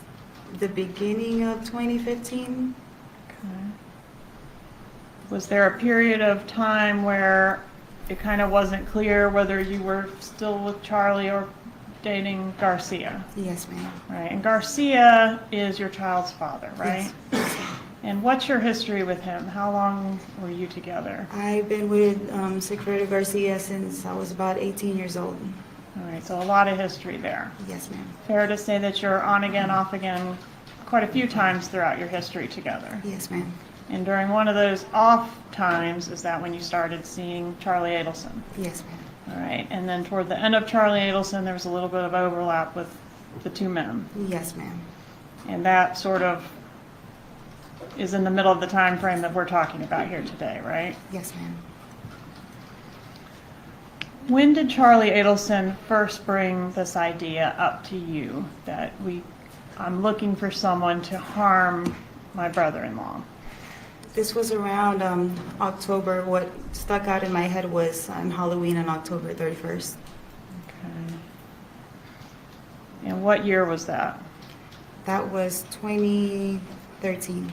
the beginning of 2015. Okay. Was there a period of time where it kind of wasn't clear whether you were still with Charlie or dating Garcia? Yes, ma'am. Right. And Garcia is your child's father, right? Yes. And what's your history with him? How long were you together? I've been with Secretary Garcia since I was about 18 years old. All right, so a lot of history there. Yes, ma'am. Fair to say that you're on again, off again quite a few times throughout your history together. Yes, ma'am. And during one of those off times, is that when you started seeing Charlie Adelson? Yes, ma'am. All right, and then toward the end of Charlie Adelson, there was a little bit of overlap with the two men. Yes, ma'am. And that sort of is in the middle of the time frame that we're talking about here today, right? Yes, ma'am. When did Charlie Adelson first bring this idea up to you that I'm looking for someone to harm my brother-in-law? This was around October. What stuck out in my head was on Halloween on October 31st. Okay. And what year was that? That was 2013.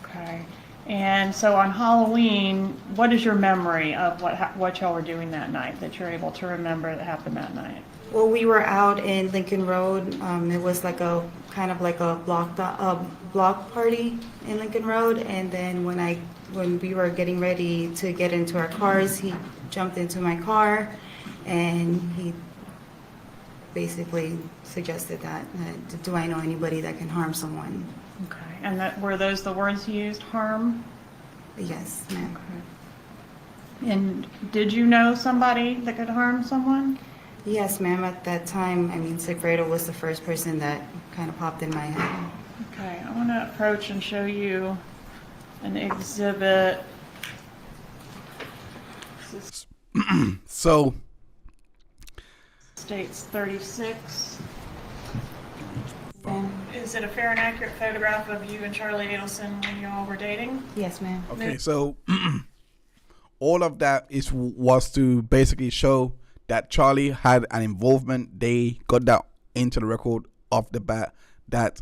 Okay. And so on Halloween, what is your memory of what y'all were doing that night that you're able to remember that happened that night? Well, we were out in Lincoln Road. It was like a kind of like a block party in Lincoln Road. And then when we were getting ready to get into our cars, he jumped into my car, and he basically suggested that do I know anybody that can harm someone? Okay. And were those the words you used, harm? Yes, ma'am. Okay. And did you know somebody that could harm someone? Yes, ma'am. At that time, Sigfredo was the first person that kind of popped in my head. Okay, I want to approach and show you an exhibit. So States 36. Ma'am? Is it a fair and accurate photograph of you and Charlie Adelson when you all were dating? Yes, ma'am. okay, so all of that was to basically show that Charlie had an involvement. They got that into the record off the bat that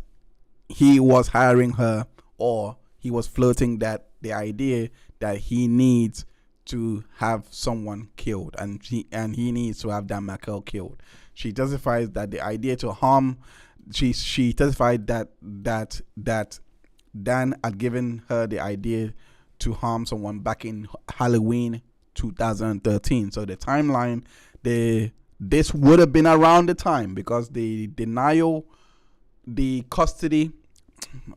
he was hiring her, or he was floating the idea that he needs to have someone killed, and he needs to have Dan Markel killed. She testifies that the idea to harm. She testified that Dan had given her the idea to harm someone back in Halloween 2013. So the timeline, this would have been around the time, because the denial, the custody,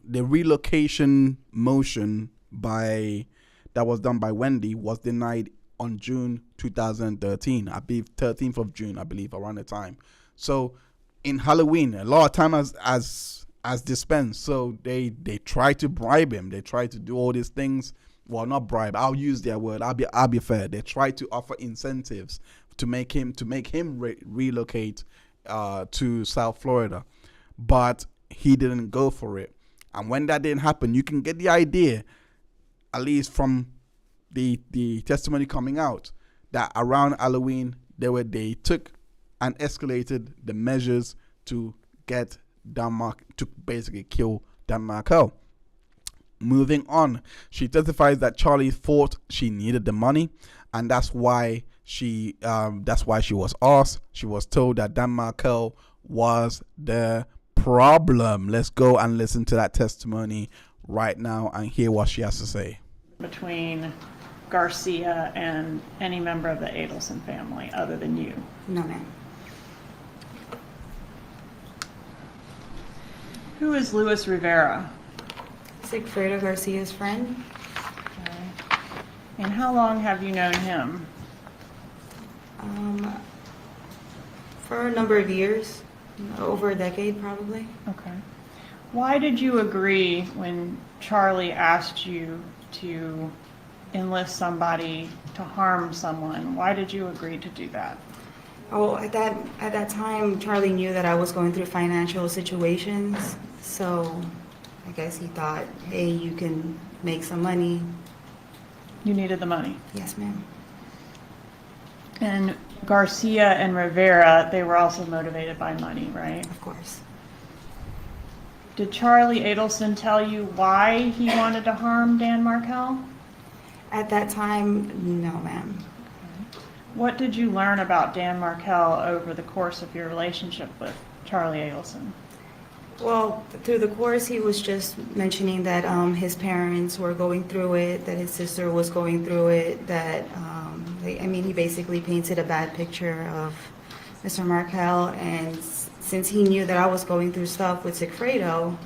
the relocation motion that was done by Wendi was denied on June 2013. I believe 13th of June, around the time. So in Halloween, a lot of time as dispensed. So they tried to bribe him. They tried to do all these things well, not bribe. I'll use their word. I'll be fair. They tried to offer incentives to make him relocate to South Florida, but he didn't go for it. And when that didn't happen, you can get the idea, at least from the testimony coming out, that around Halloween they took and escalated the measures to get to basically kill Dan Markel. Moving on, she testifies that Charlie thought she needed the money, and that's why she was asked. She was told that Dan Markel was the problem. Let's go and listen to that testimony right now and hear what she has to say. Between Garcia and any member of the Adelson family other than you? No, ma'am. Who is Luis Rivera? Sigfredo Garcia's friend. Okay. And how long have you known him? For a number of years, over a decade probably. Okay. Why did you agree when Charlie asked you to enlist somebody to harm someone? Why did you agree to do that? Oh, at that time, Charlie knew that I was going through financial situations, so I guess he thought, hey, you can make some money. You needed the money. Yes, ma'am. And Garcia and Rivera, they were also motivated by money, right? Of course. Did Charlie Adelson tell you why he wanted to harm Dan Markel? At that time, no, ma'am. What did you learn about Dan Markel over the course of your relationship with Charlie Adelson? Well, through the course, he was just mentioning that his parents were going through it, that his sister was going through it, that, he basically painted a bad picture of Mr. Markel, and since he knew that I was going through stuff with Sigfredo,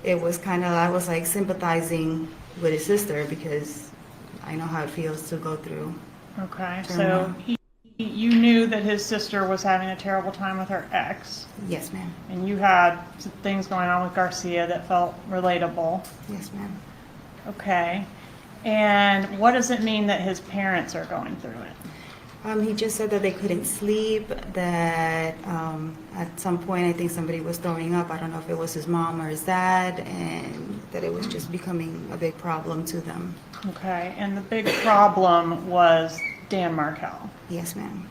it was I was like sympathizing with his sister because I know how it feels to go through. Okay, turmoil. so you knew that his sister was having a terrible time with her ex, Yes, ma'am. and you had some things going on with Garcia that felt relatable. Yes, ma'am. Okay, and what does it mean that his parents are going through it? He just said that they couldn't sleep, that at some point I think somebody was throwing up. I don't know if it was his mom or his dad, and that it was just becoming a big problem to them. Okay, and the big problem was Dan Markel. Yes, ma'am.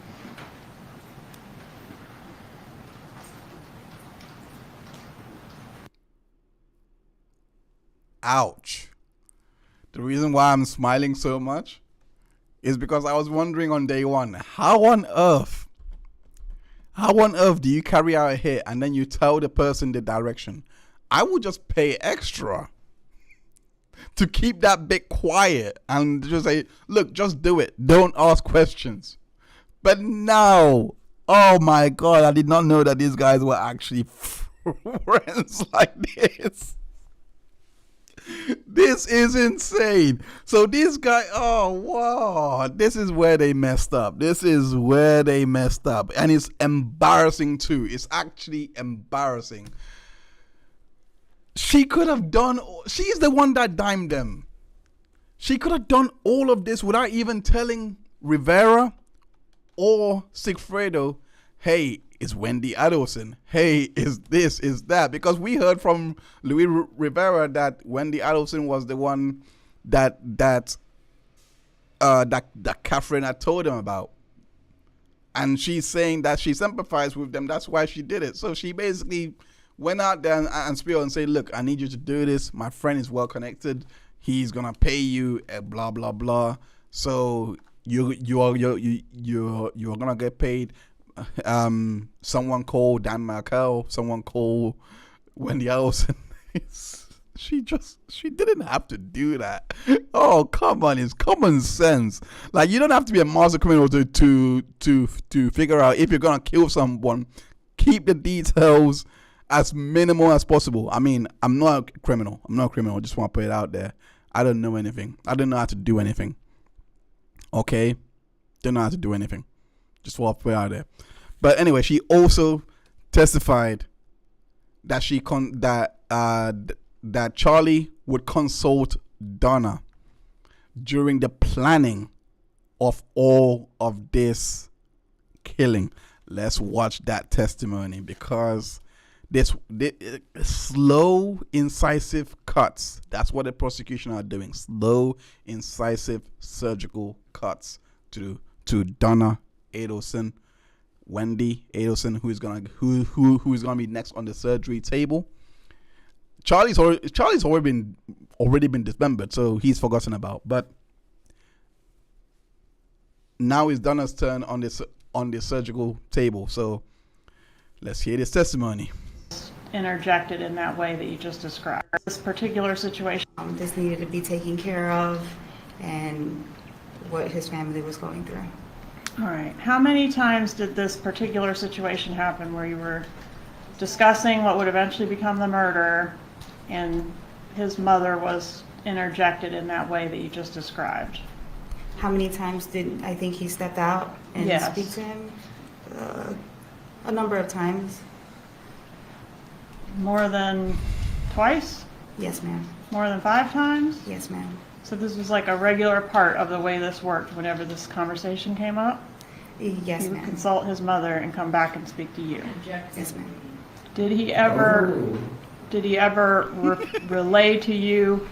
Ouch. The reason why I'm smiling so much is because I was wondering on day one, how on earth do you carry out a hit and then you tell the person the direction? I would just pay extra to keep that bit quiet and just say, look, just do it. Don't ask questions. But no. Oh my God, I did not know that these guys were actually friends like this. This is insane. So this guy, oh wow, this is where they messed up. And it's embarrassing too. It's actually embarrassing. She's the one that dimed them. She could have done all of this without even telling Rivera or Sigfredo, hey, it's Wendi Adelson. Hey, is this, is that? Because we heard from Luis Rivera that Wendi Adelson was the one that Kathryn had told him about. And she's saying that she sympathized with them. That's why she did it. So she basically went out there and spilled and said, look, I need you to do this. My friend is well connected. He's going to pay you, blah, blah, blah. So you're going to get paid. Someone called Dan Markel, someone called Wendi Adelson. She didn't have to do that. Oh, come on, it's common sense. Like, you don't have to be a master criminal to figure out if you're gonna kill someone. Keep the details as minimal as possible. I mean, I'm not a criminal. I just want to put it out there. I don't know anything. I don't know how to do anything. Okay, don't know how to do anything. Just want to put it out there. But anyway, she also testified that that Charlie would consult Donna during the planning of all of this killing. Let's watch that testimony, because this slow, incisive cuts. That's what the prosecution are doing. Slow, incisive, surgical cuts to Donna Adelson, Wendi Adelson, who's gonna be next on the surgery table. Charlie's already been dismembered, so he's forgotten about. But now it's Donna's turn on the surgical table. So let's hear this testimony. Interjected in that way that you just described. This particular situation. This needed to be taken care of, and what his family was going through. All right. How many times did this particular situation happen where you were discussing what would eventually become the murder, and his mother was interjected in that way that you just described? How many times did I think he stepped out and Yes. speak to him? A number of times. More than twice? Yes, ma'am. More than 5 times? Yes, ma'am. So this was like a regular part of the way this worked whenever this conversation came up? Yes, He would ma'am. consult his mother and come back and speak to you. Yes, ma'am. Did he ever relay to you,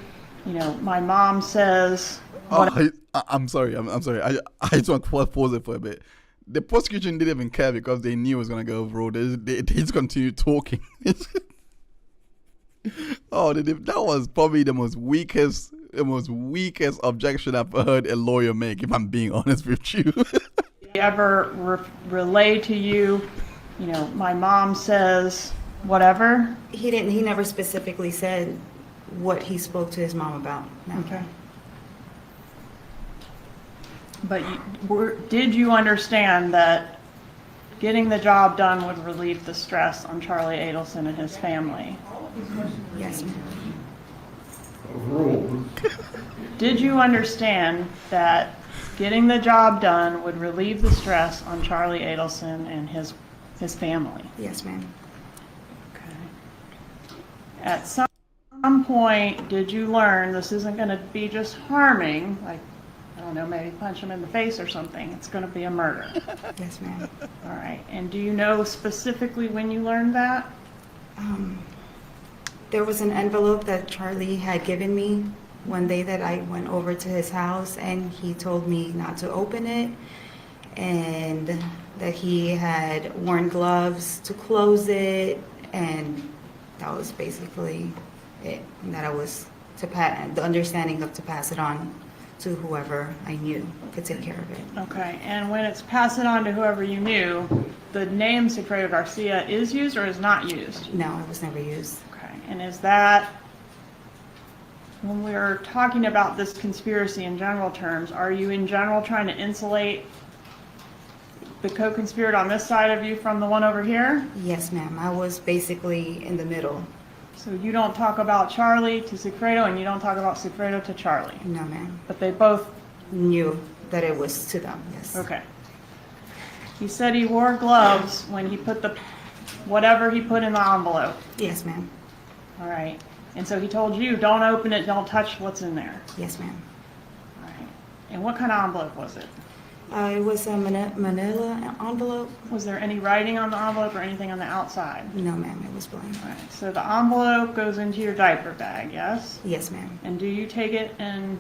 my mom says, I'm sorry. I'm sorry. I just want to pause it for a bit. The prosecution didn't even care because they knew it was gonna go overall. They just continued talking. That was probably the most weakest objection I've heard a lawyer make, if I'm being honest with you. did he ever relay to you, my mom says, whatever? He didn't. He never specifically said what he spoke to his mom about. No. Okay. But did you understand that getting the job done would relieve the stress on Charlie Adelson and his family? Yes, ma'am. Did you understand that getting the job done would relieve the stress on Charlie Adelson and his family? Yes, ma'am. Okay. At some point, did you learn this isn't going to be just harming, like, I don't know, maybe punch him in the face or something? It's going to be a murder. Yes, ma'am. All right. And do you know specifically when you learned that? There was an envelope that Charlie had given me one day that I went over to his house, and he told me not to open it, and that he had worn gloves to close it, and that was basically it. And that I was the understanding of to pass it on to whoever I knew could take care of it. Okay. And when it's pass it on to whoever you knew, the name Sigfredo Garcia is used or is not used? No, it was never used. Okay. And is that, when we're talking about this conspiracy in general terms, are you in general trying to insulate the co-conspirator on this side of you from the one over here? Yes, ma'am. I was basically in the middle. So you don't talk about Charlie to Sigfredo, and you don't talk about Sigfredo to Charlie? No, ma'am. But they both... Knew that it was to them, yes. Okay. He said he wore gloves when he put whatever he put in the envelope. Yes, ma'am. All right. And so he told you, don't open it, don't touch what's in there. Yes, ma'am. All right. And what kind of envelope was it? It was a manila envelope. Was there any writing on the envelope or anything on the outside? No, ma'am, it was blank. All right. So the envelope goes into your diaper bag, yes? Yes, ma'am. And do you take it and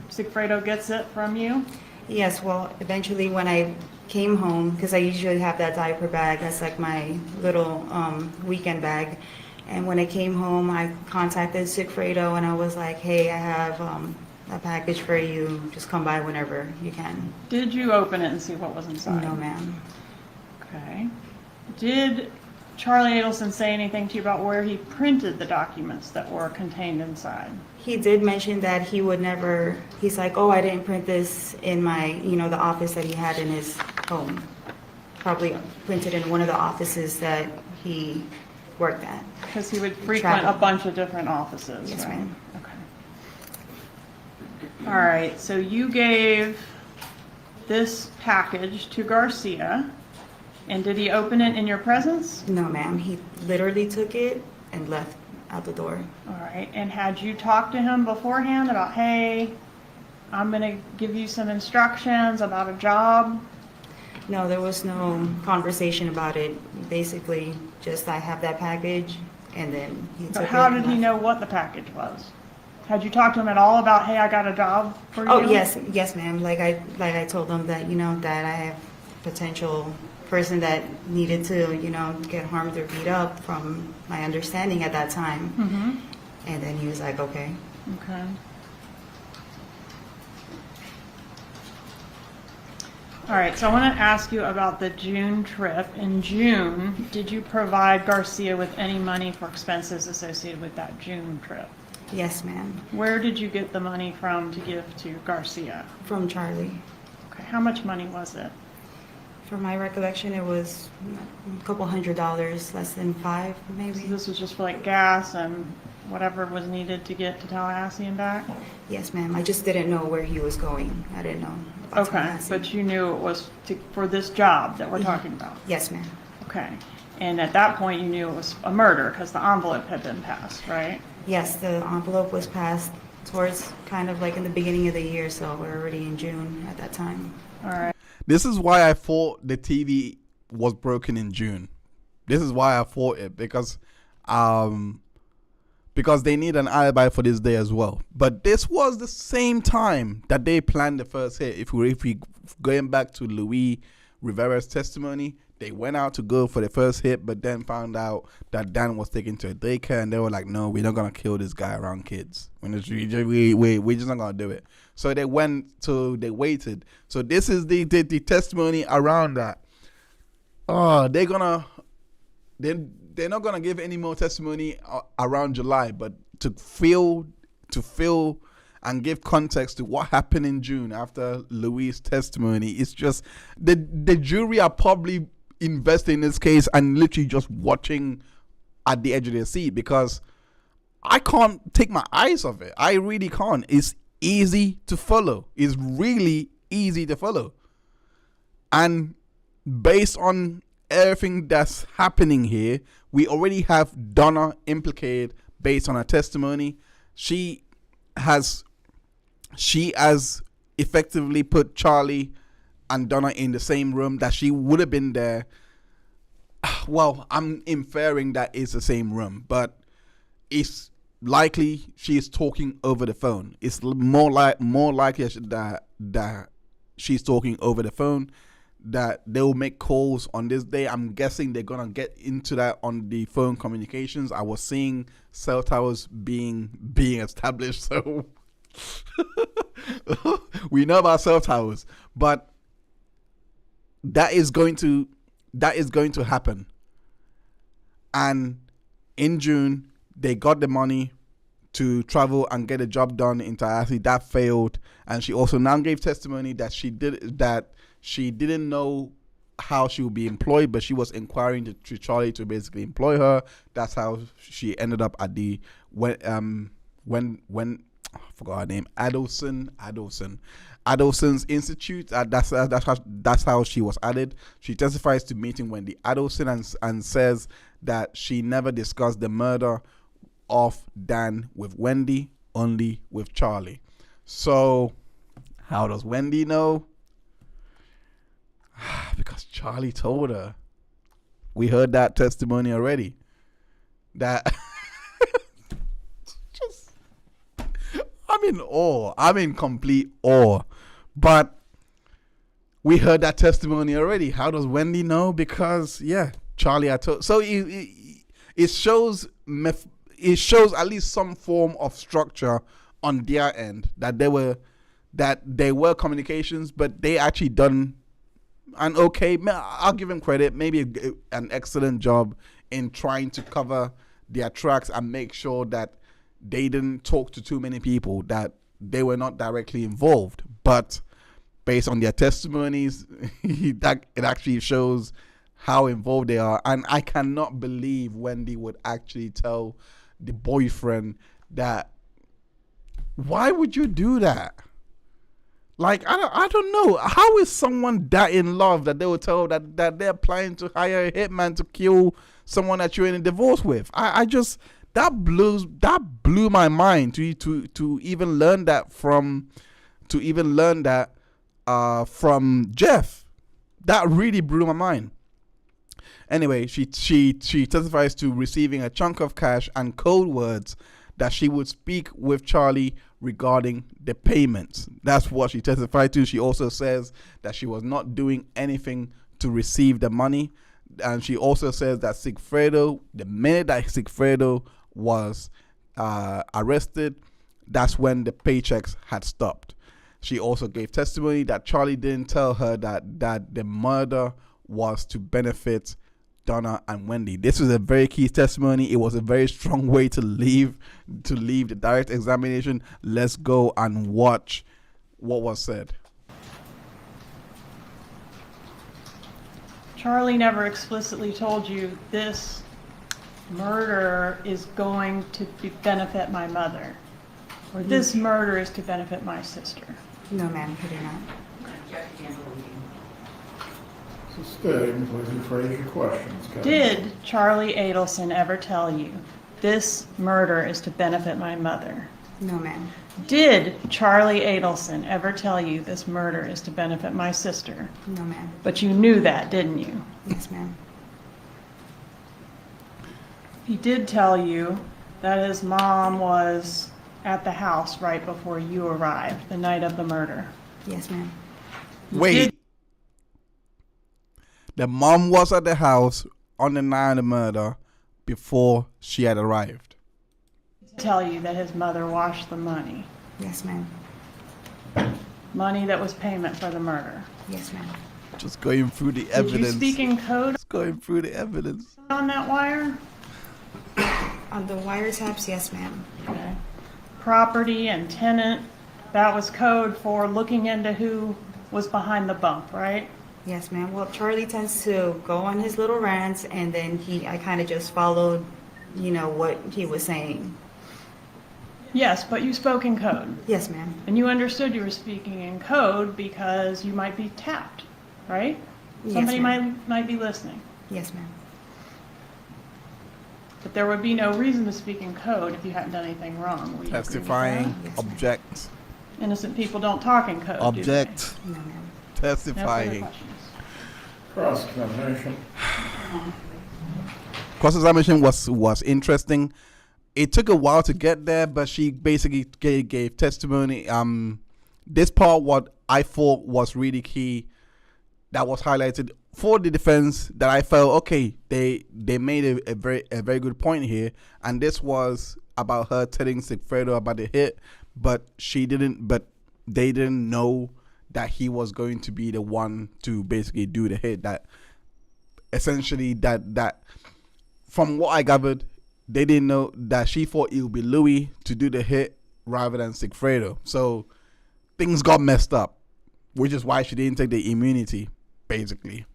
Sigfredo gets it from you? Yes, well, eventually when I came home, because I usually have that diaper bag, that's like my little weekend bag. And when I came home, I contacted Sigfredo and I was like, hey, I have a package for you. Just come by whenever you can. Did you open it and see what was inside? No, ma'am. Okay. Did Charlie Adelson say anything to you about where he printed the documents that were contained inside? He did mention that he would never, he's like, oh, I didn't print this in my, the office that he had in his home. Probably printed in one of the offices that he worked at. Because he would frequent a bunch of different offices, Yes, right? ma'am. Okay. All right, so you gave this package to Garcia, and did he open it in your presence? No, ma'am. He literally took it and left out the door. All right, and had you talked to him beforehand about, hey, I'm going to give you some instructions about a job. No, there was no conversation about it. Basically, just I have that package, and then he took But it. how and did he left. know what the package was? Had you talked to him at all about, hey, I got a job for you? Oh, yes, ma'am. Like I told him that, that I have potential person that needed to, get harmed or beat up from my understanding at that time. Mm-hmm. And then he was like, okay. Okay. All right, so I want to ask you about the June trip. In June, did you provide Garcia with any money for expenses associated with that June trip? Yes, ma'am. Where did you get the money from to give to Garcia? From Charlie. Okay, how much money was it? From my recollection, it was a couple $100, less than $5, So maybe. this was just for like gas and whatever was needed to get to Tallahassee and back? Yes, ma'am. I just didn't know where he was going. I didn't know. about Okay, Tallahassee. but you knew it was for this job that we're talking about? Yes, ma'am. Okay, and at that point you knew it was a murder because the envelope had been passed, right? Yes, the envelope was passed towards kind of like in the beginning of the year, so we're already in June at that time. All right. This is why I thought the TV was broken in June. This is why I thought it, because they need an alibi for this day as well. But this was the same time that they planned the first hit. If we going back to Luis Rivera's testimony, they went out to go for the first hit, but then found out that Dan was taken to a daycare, and they were like, "No, we're not gonna kill this guy around kids. We're just not gonna do it." So they waited. So this is the testimony around that. Oh, they're not gonna give any more testimony around July, but to fill and give context to what happened in June after Luis' testimony, it's just the jury are probably invested in this case and literally just watching at the edge of their seat, because I can't take my eyes off it. I really can't. It's easy to follow. It's really easy to follow. And based on everything that's happening here, we already have Donna implicated based on her testimony. She has effectively put Charlie and Donna in the same room, that she would have been there. Well, I'm inferring that it's the same room, but it's likely she is talking over the phone. It's more likely that she's talking over the phone, that they'll make calls on this day. I'm guessing they're gonna get into that on the phone communications. I was seeing cell towers being established, so we know about cell towers, but that is going to happen. And in June, they got the money to travel and get a job done in Tallahassee. That failed, and she also now gave testimony that she didn't know how she would be employed, but she was inquiring to Charlie to basically employ her. That's how she ended up at the when I forgot her name, Adelson's Institute. That's how she was added. She testifies to meeting Wendi Adelson and says that she never discussed the murder of Dan with Wendi, only with Charlie. So how does Wendi know? Because Charlie told her. We heard that testimony already. That just, I'm in awe. I'm in complete awe. But we heard that testimony already. How does Wendi know? Because Charlie had told. So it shows at least some form of structure on their end, that there were communications, but they actually done an okay, I'll give him credit, maybe an excellent job in trying to cover their tracks and make sure that they didn't talk to too many people, that they were not directly involved. But based on their testimonies, it actually shows how involved they are. And I cannot believe Wendi would actually tell the boyfriend that. Why would you do that? Like, I don't know. How is someone that in love that they will tell that they're planning to hire a hitman to kill someone that you're in a divorce with? I just, that blew my mind to even learn that from to even learn that from Jeff. That really blew my mind. Anyway, she testifies to receiving a chunk of cash and code words that she would speak with Charlie regarding the payments. That's what she testified to. She also says that she was not doing anything to receive the money. And she also says that Sigfredo, the minute that Sigfredo was arrested, that's when the paychecks had stopped. She also gave testimony that Charlie didn't tell her that the murder was to benefit Donna and Wendi. This was a very key testimony. It was a very strong way to leave the direct examination. Let's go and watch what was said. Charlie never explicitly told you this murder is going to benefit my mother, or this murder is to benefit my sister. No, ma'am, he did not. So stay and please rephrase your questions. Kathryn. Did Charlie Adelson ever tell you this murder is to benefit my mother? No, ma'am. Did Charlie Adelson ever tell you this murder is to benefit my sister? No, ma'am. But you knew that, didn't you? Yes, ma'am. He did tell you that his mom was at the house right before you arrived, the night of the murder. Yes, ma'am. Wait. The mom was at the house on the night of the murder before she had arrived. Tell you that his mother washed the money. Yes, ma'am. Money that was payment for the murder. Yes, ma'am. Just going through the Did evidence. you speak in code Just going through the evidence. on that wire? On the wiretaps, yes, ma'am. Okay. Property and tenant, that was code for looking into who was behind the bump, right? Yes, ma'am. Well, Charlie tends to go on his little rants, and then I kind of just followed, what he was saying. Yes, but you spoke in code. Yes, ma'am. And you understood you were speaking in code because you might be tapped, right? Yes, Somebody ma'am. might be listening. Yes, ma'am. But there would be no reason to speak in code if you hadn't done anything wrong. Will you agree with Testifying. that? Yes, ma'am. Object. Innocent people don't talk in code, do they? Object. No, ma'am. No further Testifying. questions. Cross-examination. Cross-examination was interesting. It took a while to get there, but she basically gave testimony. This part, what I thought was really key, that was highlighted for the defense, that I felt, okay, they made a very good point here, and this was about her telling Sigfredo about the hit, but they didn't know that he was going to be the one to basically do the hit. That essentially that from what I gathered, they didn't know that she thought it would be Louis to do the hit rather than Sigfredo. So things got messed up, which is why she didn't take the immunity, basically.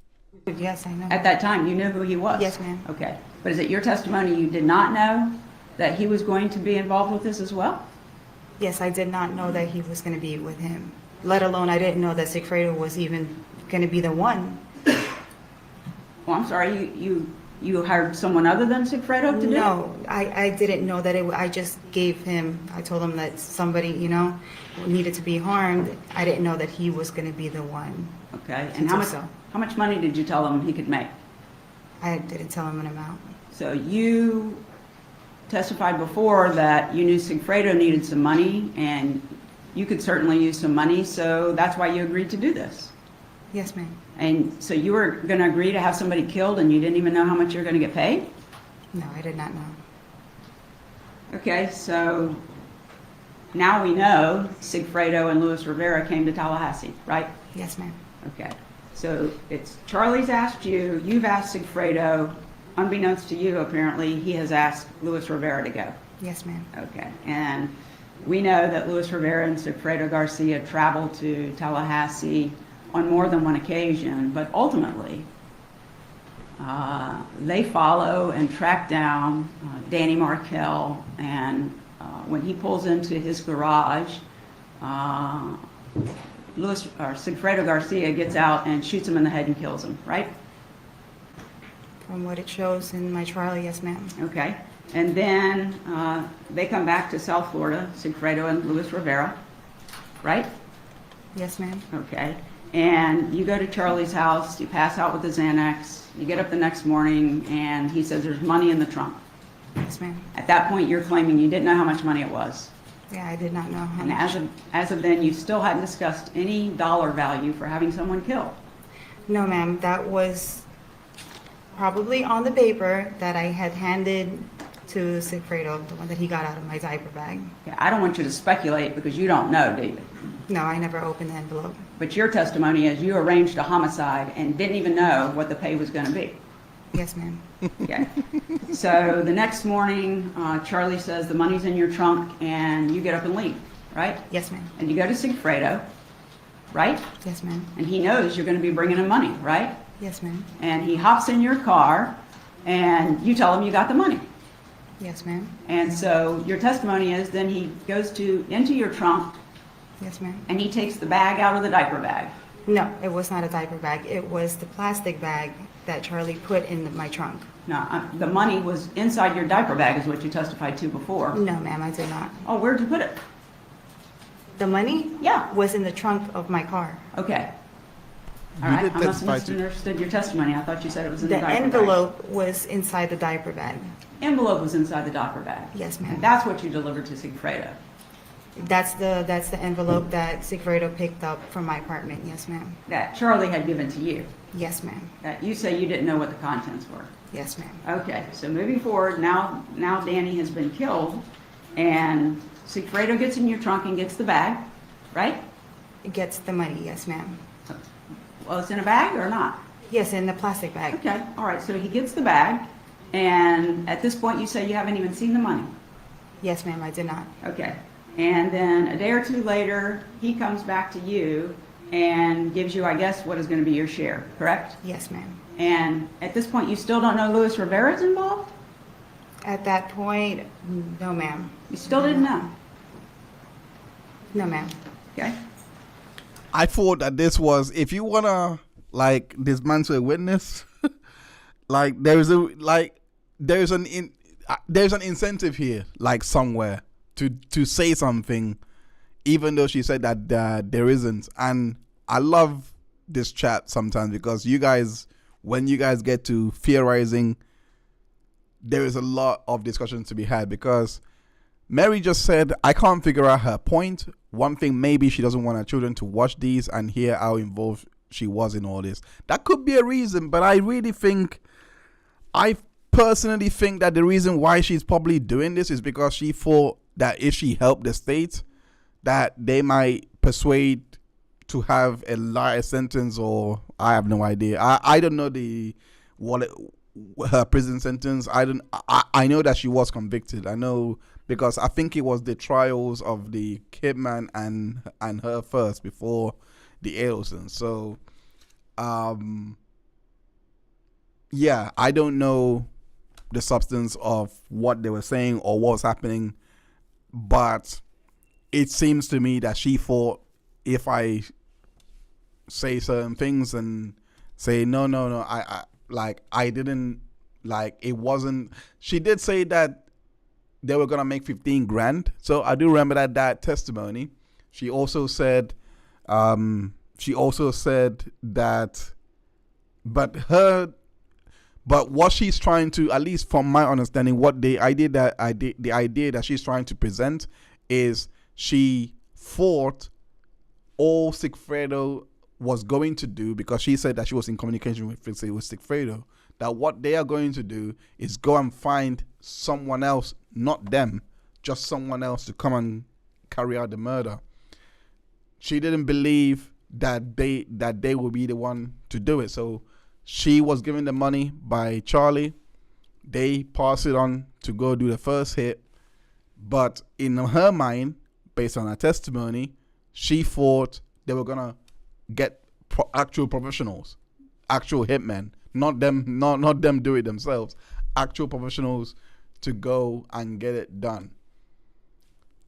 Yes, I know. At that time, you knew who he was? Yes, ma'am. Okay. But is it your testimony you did not know that he was going to be involved with this as well? Yes, I did not know that he was going to be with him. Let alone, I didn't know that Sigfredo was even going to be the one. Well, I'm sorry, you hired someone other than Sigfredo to do it? No, I didn't know that I just gave him, I told him that somebody, needed to be harmed. I didn't know that he was going to be the one. Okay. To And do so. how much money did you tell him he could make? I didn't tell him an amount. So you testified before that you knew Sigfredo needed some money and you could certainly use some money, so that's why you agreed to do this. Yes, ma'am. And so you were going to agree to have somebody killed and you didn't even know how much you were going to get paid? No, I did not know. Okay, so now we know Sigfredo and Luis Rivera came to Tallahassee, right? Yes, ma'am. Okay, so it's Charlie's asked you, you've asked Sigfredo, unbeknownst to you apparently, he has asked Luis Rivera to go. Yes, ma'am. Okay, and we know that Luis Rivera and Sigfredo Garcia traveled to Tallahassee on more than one occasion, but ultimately they follow and track down Danny Markel, and when he pulls into his garage, Sigfredo Garcia gets out and shoots him in the head and kills him, right? From what it shows in my trial, yes, ma'am. Okay, and then they come back to South Florida, Sigfredo and Luis Rivera, right? Yes, ma'am. Okay. And you go to Charlie's house, you pass out with the Xanax, you get up the next morning, and he says there's money in the trunk. Yes, ma'am. At that point, you're claiming you didn't know how much money it was. Yeah, I did not know how And much. as of then, you still hadn't discussed any dollar value for having someone killed. No, ma'am. That was probably on the paper that I had handed to Sigfredo, the one that he got out of my diaper bag. Okay, I don't want you to speculate because you don't know, do you? No, I never opened the envelope. But your testimony is you arranged a homicide and didn't even know what the pay was going to be. Yes, ma'am. Okay. So the next morning, Charlie says the money's in your trunk and you get up and leave, right? Yes, ma'am. And you go to Sigfredo, right? Yes, ma'am. And he knows you're going to be bringing him money, right? Yes, ma'am. And he hops in your car and you tell him you got the money. Yes, ma'am. And so your testimony is then he goes into your trunk Yes, ma'am. and he takes the bag out of the diaper bag. No, it was not a diaper bag. It was the plastic bag that Charlie put in my trunk. No, the money was inside your diaper bag is what you testified to before. No, ma'am, I did not. Oh, where'd you put it? The money? Yeah. Was in the trunk of my car. Okay. All You right, did I must testify have to- misunderstood your testimony. I thought you said it was in the The diaper bag. envelope was inside the diaper bag. Envelope was inside the diaper bag. Yes, ma'am. And that's what you delivered to Sigfredo. That's the envelope that Sigfredo picked up from my apartment. Yes, ma'am. That Charlie had given to you. Yes, ma'am. That you say you didn't know what the contents were. Yes, ma'am. Okay, so moving forward, now Danny has been killed, and Sigfredo gets in your trunk and gets the bag, right? It gets the money. Yes, ma'am. Well, it's in a bag or not? Yes, in the plastic bag. Okay, all right, so he gets the bag, and at this point you say you haven't even seen the money. Yes, ma'am, I did not. Okay, and then a day or two later, he comes back to you and gives you, I guess, what is going to be your share, correct? Yes, ma'am. And at this point, you still don't know Luis Rivera's involved? At that point, no, ma'am. You still didn't know? No, ma'am. Okay, I thought that this was, if you wanna like dismantle a witness, like there's an incentive here, like somewhere to say something, even though she said that there isn't. And I love this chat sometimes because you guys, when you guys get to theorizing, there is a lot of discussion to be had because Mary just said, I can't figure out her point. One thing, maybe she doesn't want her children to watch these and hear how involved she was in all this. That could be a reason, but I personally think that the reason why she's probably doing this is because she thought that if she helped the state, that they might persuade to have a lighter sentence, or I have no idea. I don't know her prison sentence. I know that she was convicted. I know because I think it was the trials of the Kidman and her first before the Adelson. So yeah, I don't know the substance of what they were saying or what was happening, but it seems to me that she thought if I say certain things and say no, I didn't, like, it wasn't. She did say that they were gonna make 15 grand. So I do remember that testimony. She also said that, but what she's trying to, at least from my understanding, the idea that she's trying to present is she thought all Sigfredo was going to do, because she said that she was in communication with Sigfredo, that what they are going to do is go and find someone else, not them, just someone else to come and carry out the murder. She didn't believe that they will be the one to do it. So she was given the money by Charlie. They pass it on to go do the first hit. But in her mind, based on her testimony, she thought they were going to get actual professionals, actual hitmen, not them do it themselves, actual professionals to go and get it done.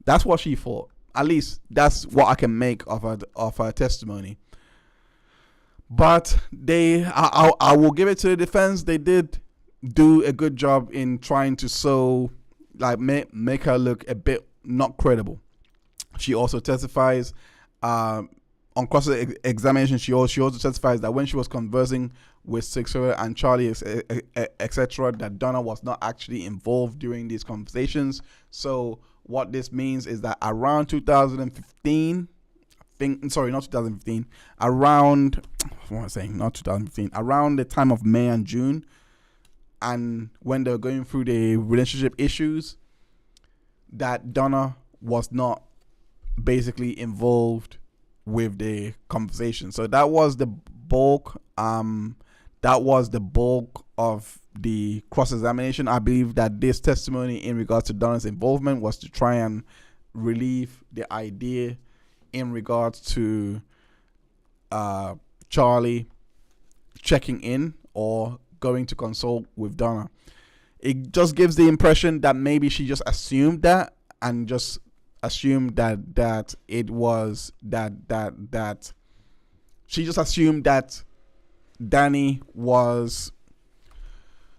That's what she thought. At least that's what I can make of her testimony. But I will give it to the defense. They did do a good job in trying to make her look a bit not credible. She also testifies on on cross-examination, she also testifies that when she was conversing with Sigfredo and Charlie, etc., that Donna was not actually involved during these conversations. So what this means is that around 2015, not 2015, around the time of May and June, and when they were going through the relationship issues, that Donna was not basically involved with the conversation. So that was the bulk of the cross-examination. I believe that this testimony in regards to Donna's involvement was to try and relieve the idea in regards to Charlie checking in or going to consult with Donna. It just gives the impression that maybe she just assumed that and just assumed that it was that she just assumed that Danny was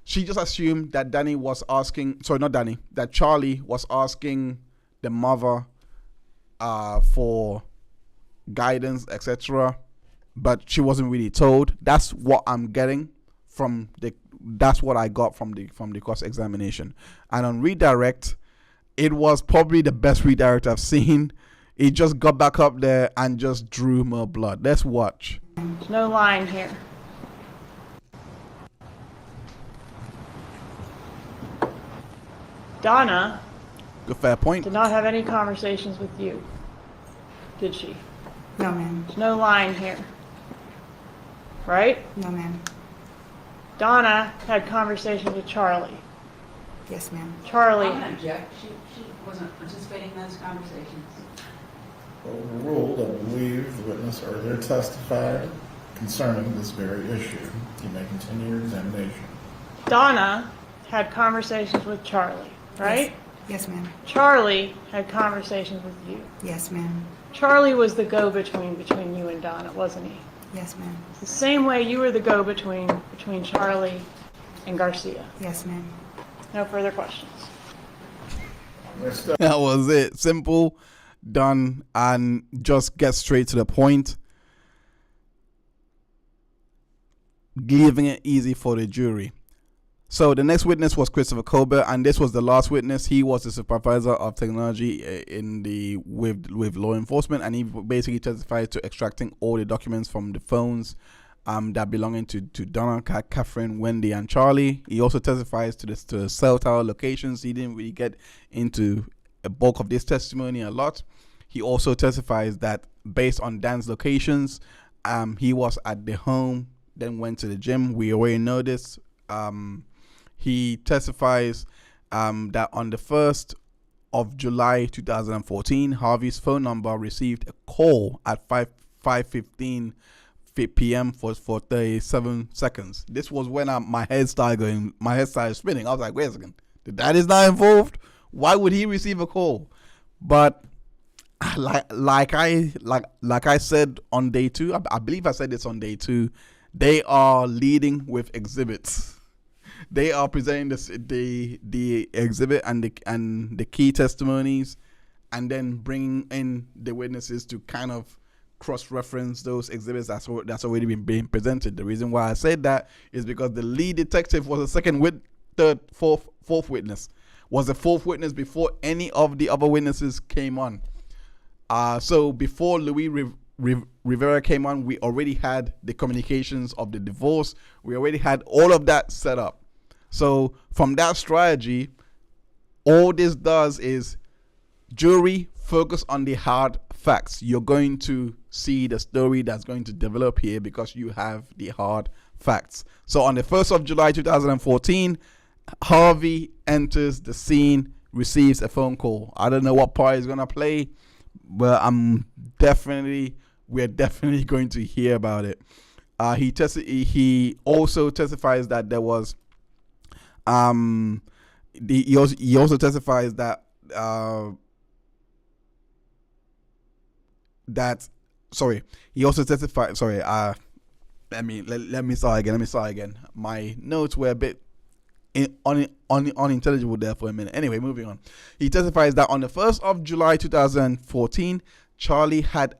that Charlie was asking the mother for guidance, etc., but she wasn't really told. That's what I'm getting that's what I got from the cross-examination. And on redirect, it was probably the best redirect I've seen. It just got back up there and just drew more blood. Let's watch. There's no lying here. Donna Good, fair point. did not have any conversations with you, did she? No, ma'am. There's no lying here. Right? No, ma'am. Donna had conversations with Charlie. Yes, ma'am. Charlie, I'm gonna object. She wasn't participating in those conversations. Overruled, I believe the witness earlier testified concerning this very issue. You may continue your examination. Donna had conversations with Charlie, right? Yes, ma'am. Charlie had conversations with you. Yes, ma'am. Charlie was the go-between between you and Donna, wasn't he? Yes, ma'am. The same way you were the go-between between Charlie and Garcia. Yes, ma'am. No further questions. That was it. Simple, done, and just get straight to the point. Leaving it easy for the jury. So the next witness was Christopher Corbitt, and this was the last witness. He was the supervisor of technology with law enforcement, and he basically testified to extracting all the documents from the phones that belonging to Donna, Kathryn, Wendi, and Charlie. He also testifies to the cell tower locations. He didn't really get into a bulk of this testimony a lot. He also testifies that based on Dan's locations, he was at the home, then went to the gym. We already know this. He testifies that on the 1st of July 2014, Harvey's phone number received a call at 5:15 p.m. for 37 seconds. This was when my head started spinning. I was like, wait a second, the dad is not involved? Why would he receive a call? But like I said on day 2, I believe I said this on day 2, they are leading with exhibits. They are presenting the exhibit and the key testimonies, and then bringing in the witnesses to kind of cross-reference those exhibits that's already been being presented. The reason why I said that is because the lead detective was the second, third, fourth witness. Was the fourth witness before any of the other witnesses came on. So before Louis Rivera came on, we already had the communications of the divorce. We already had all of that set up. So from that strategy, all this does is jury focus on the hard facts. You're going to see the story that's going to develop here because you have the hard facts. So on the 1st of July 2014, Harvey enters the scene, receives a phone call. I don't know what part he's going to play, but we're definitely going to hear about it. He also testifies that there was he also testifies that he also testified let me start again. My notes were a bit unintelligible there for a minute. Anyway, moving on. He testifies that on the 1st of July 2014, Charlie had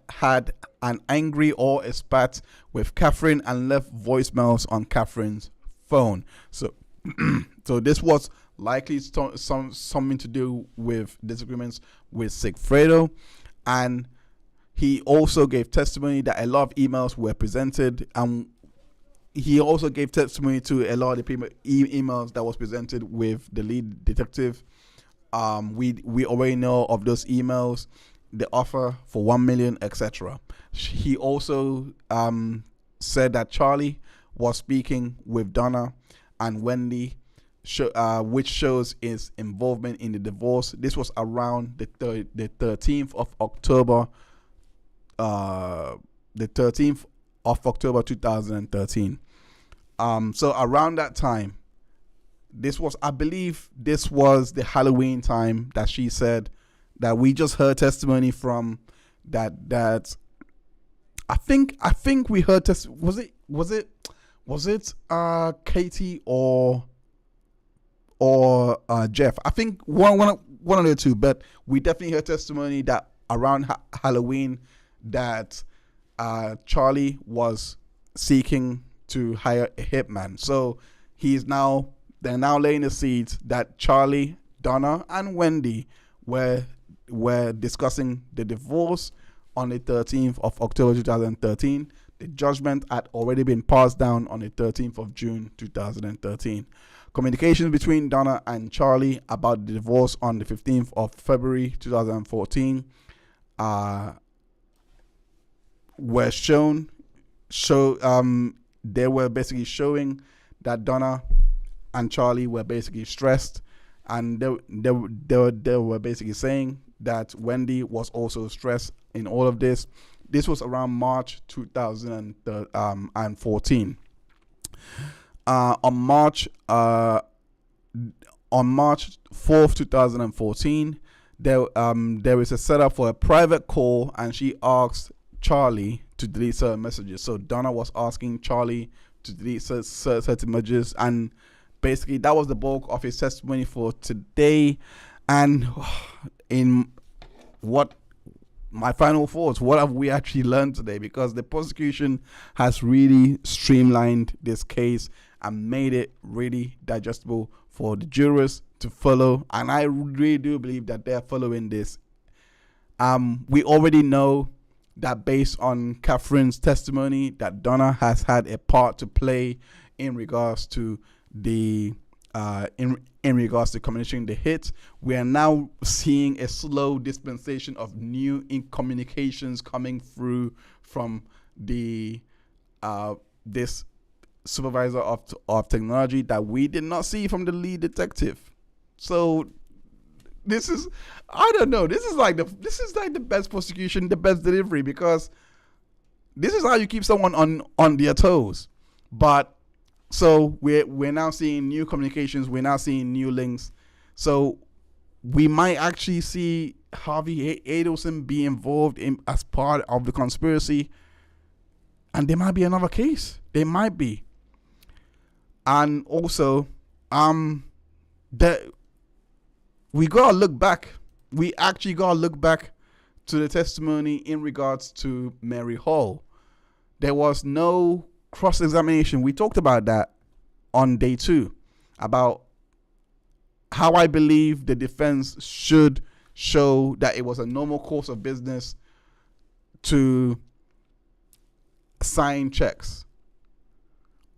an angry or a spat with Kathryn and left voicemails on Kathryn's phone. So, so this was likely something to do with disagreements with Sigfredo, and he also gave testimony that a lot of emails were presented, and he also gave testimony to a lot of the emails that was presented with the lead detective. We already know of those emails, the offer for 1 million, etc. He also said that Charlie was speaking with Donna and Wendi, which shows his involvement in the divorce. This was around the 13th of October. The 13th of October 2013. So around that time, I believe this was the Halloween time that she said that we just heard testimony from that I think we heard was it Katie or Jeff? I think one of the two, but we definitely heard testimony that around Halloween that Charlie was seeking to hire a hitman. So they're now laying the seeds that Charlie, Donna, and Wendi were discussing the divorce on the 13th of October 2013. The judgment had already been passed down on the 13th of June 2013. Communications between Donna and Charlie about the divorce on the 15th of February 2014 were they were basically showing that Donna and Charlie were basically stressed, and they were basically saying that Wendi was also stressed in all of this. This was around March 2014. On March 4th, 2014, there is a setup for a private call, and she asked Charlie to delete certain messages. So Donna was asking Charlie to delete certain messages, and basically that was the bulk of his testimony for today. And in what my final thoughts, what have we actually learned today? Because the prosecution has really streamlined this case and made it really digestible for the jurors to follow, and I really do believe that they're following this. We already know that based on Kathryn's testimony that Donna has had a part to play in regards to the in regards to communicating the hit. We are now seeing a slow dispensation of new communications coming through from the this supervisor of technology that we did not see from the lead detective. So this is, I don't know, this is like the best prosecution, the best delivery, because this is how you keep someone on their toes. But so we're now seeing new communications, we're now seeing new links. So we might actually see Harvey Adelson be involved as part of the conspiracy, and there might be another case. There might be. And also, that we gotta look back. We actually gotta look back to the testimony in regards to Mary Hall. There was no cross-examination. We talked about that on day 2, about how I believe the defense should show that it was a normal course of business to sign checks.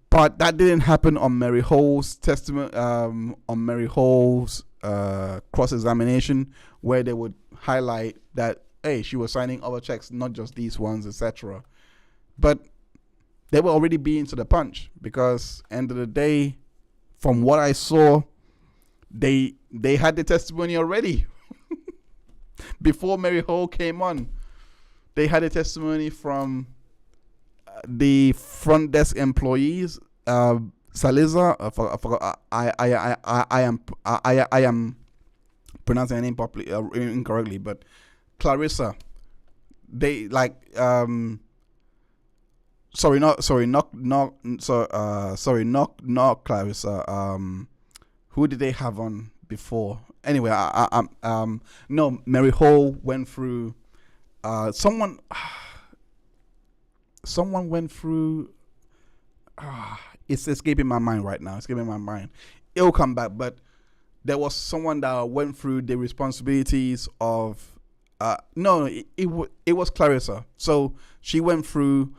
But that didn't happen on Mary Hall's testimony, on Mary Hall's cross-examination, where they would highlight that, hey, she was signing other checks, not just these ones, etc. But they were already being to the punch, because end of the day, from what I saw, they had the testimony already. Before Mary Hall came on, they had a testimony from the front desk employees. Saliza, I am pronouncing her name properly, incorrectly, but Clarissa. They like not Clarissa. Who did they have on before? Anyway, no, Mary Hall went through someone went through. It's escaping my mind right now. It'll come back, but there was someone that went through the responsibilities of. It was Clarissa. So she went through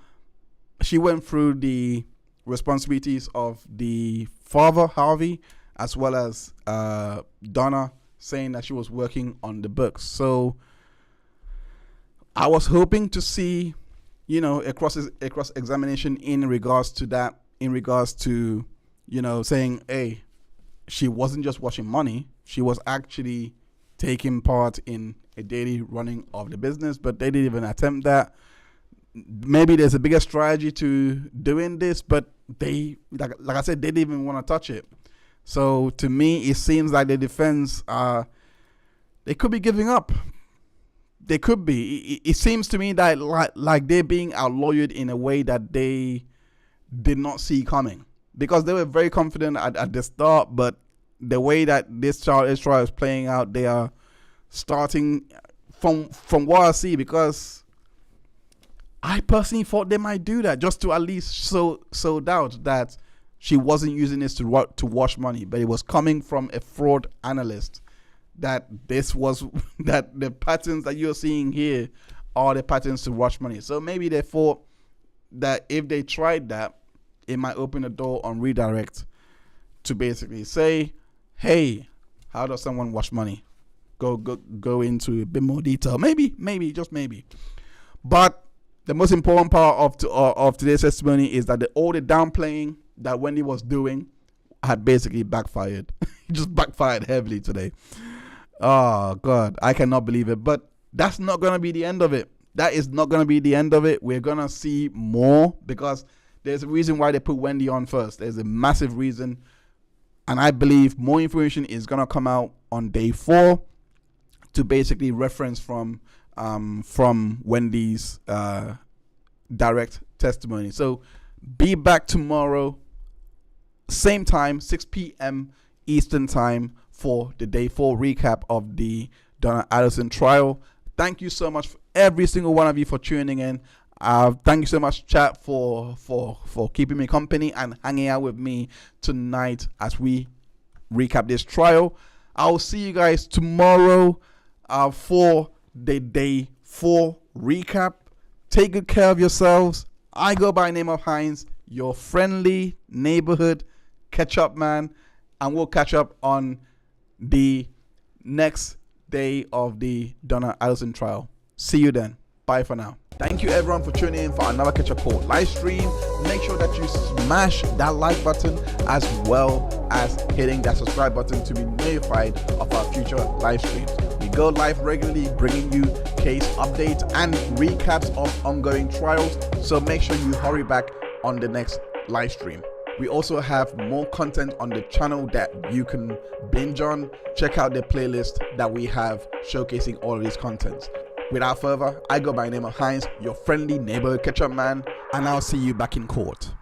the responsibilities of the father, Harvey, as well as Donna, saying that she was working on the books. So I was hoping to see, a cross examination in regards to that, saying, hey, she wasn't just watching money, she was actually taking part in a daily running of the business, but they didn't even attempt that. Maybe there's a bigger strategy to doing this, but they, like I said, they didn't even want to touch it. So to me, it seems like the defense, they could be giving up. They could be. It seems to me that like they're being outlawyered in a way that they did not see coming, because they were very confident at the start, but the way that this trial is playing out, they are starting from what I see, because I personally thought they might do that just to at least sow doubt that she wasn't using this to wash money, but it was coming from a fraud analyst. That that the patterns that you're seeing here are the patterns to wash money. So maybe they thought that if they tried that, it might open the door on redirect to basically say, hey, how does someone wash money? Go into a bit more detail. Maybe, just maybe. But the most important part of today's testimony is that all the downplaying that Wendi was doing had basically backfired. It just backfired heavily today. Oh, God, I cannot believe it. But that's not going to be the end of it. That is not going to be the end of it. We're going to see more, because there's a reason why they put Wendi on first. There's a massive reason. And I believe more information is going to come out on day 4 to basically reference from Wendi's direct testimony. So be back tomorrow, same time, 6 p.m. Eastern time, for the day 4 recap of the Donna Adelson trial. Thank you so much, every single one of you, for tuning in. Thank you so much, chat, for keeping me company and hanging out with me tonight as we recap this trial. I'll see you guys tomorrow for the day 4 recap. Take good care of yourselves. I go by the name of Hines, your friendly neighborhood catch-up man, and we'll catch up on the next day of the Donna Adelson trial. See you then. Bye for now. Thank you everyone for tuning in for another Catch Up Court live stream. Make sure that you smash that like button as well as hitting that subscribe button to be notified of our future live streams. We go live regularly, bringing you case updates and recaps of ongoing trials, so make sure you hurry back on the next live stream. We also have more content on the channel that you can binge on. Check out the playlist that we have showcasing all of these contents. Without further, I go by the name of Hines, your friendly neighborhood catch-up man, and I'll see you back in court.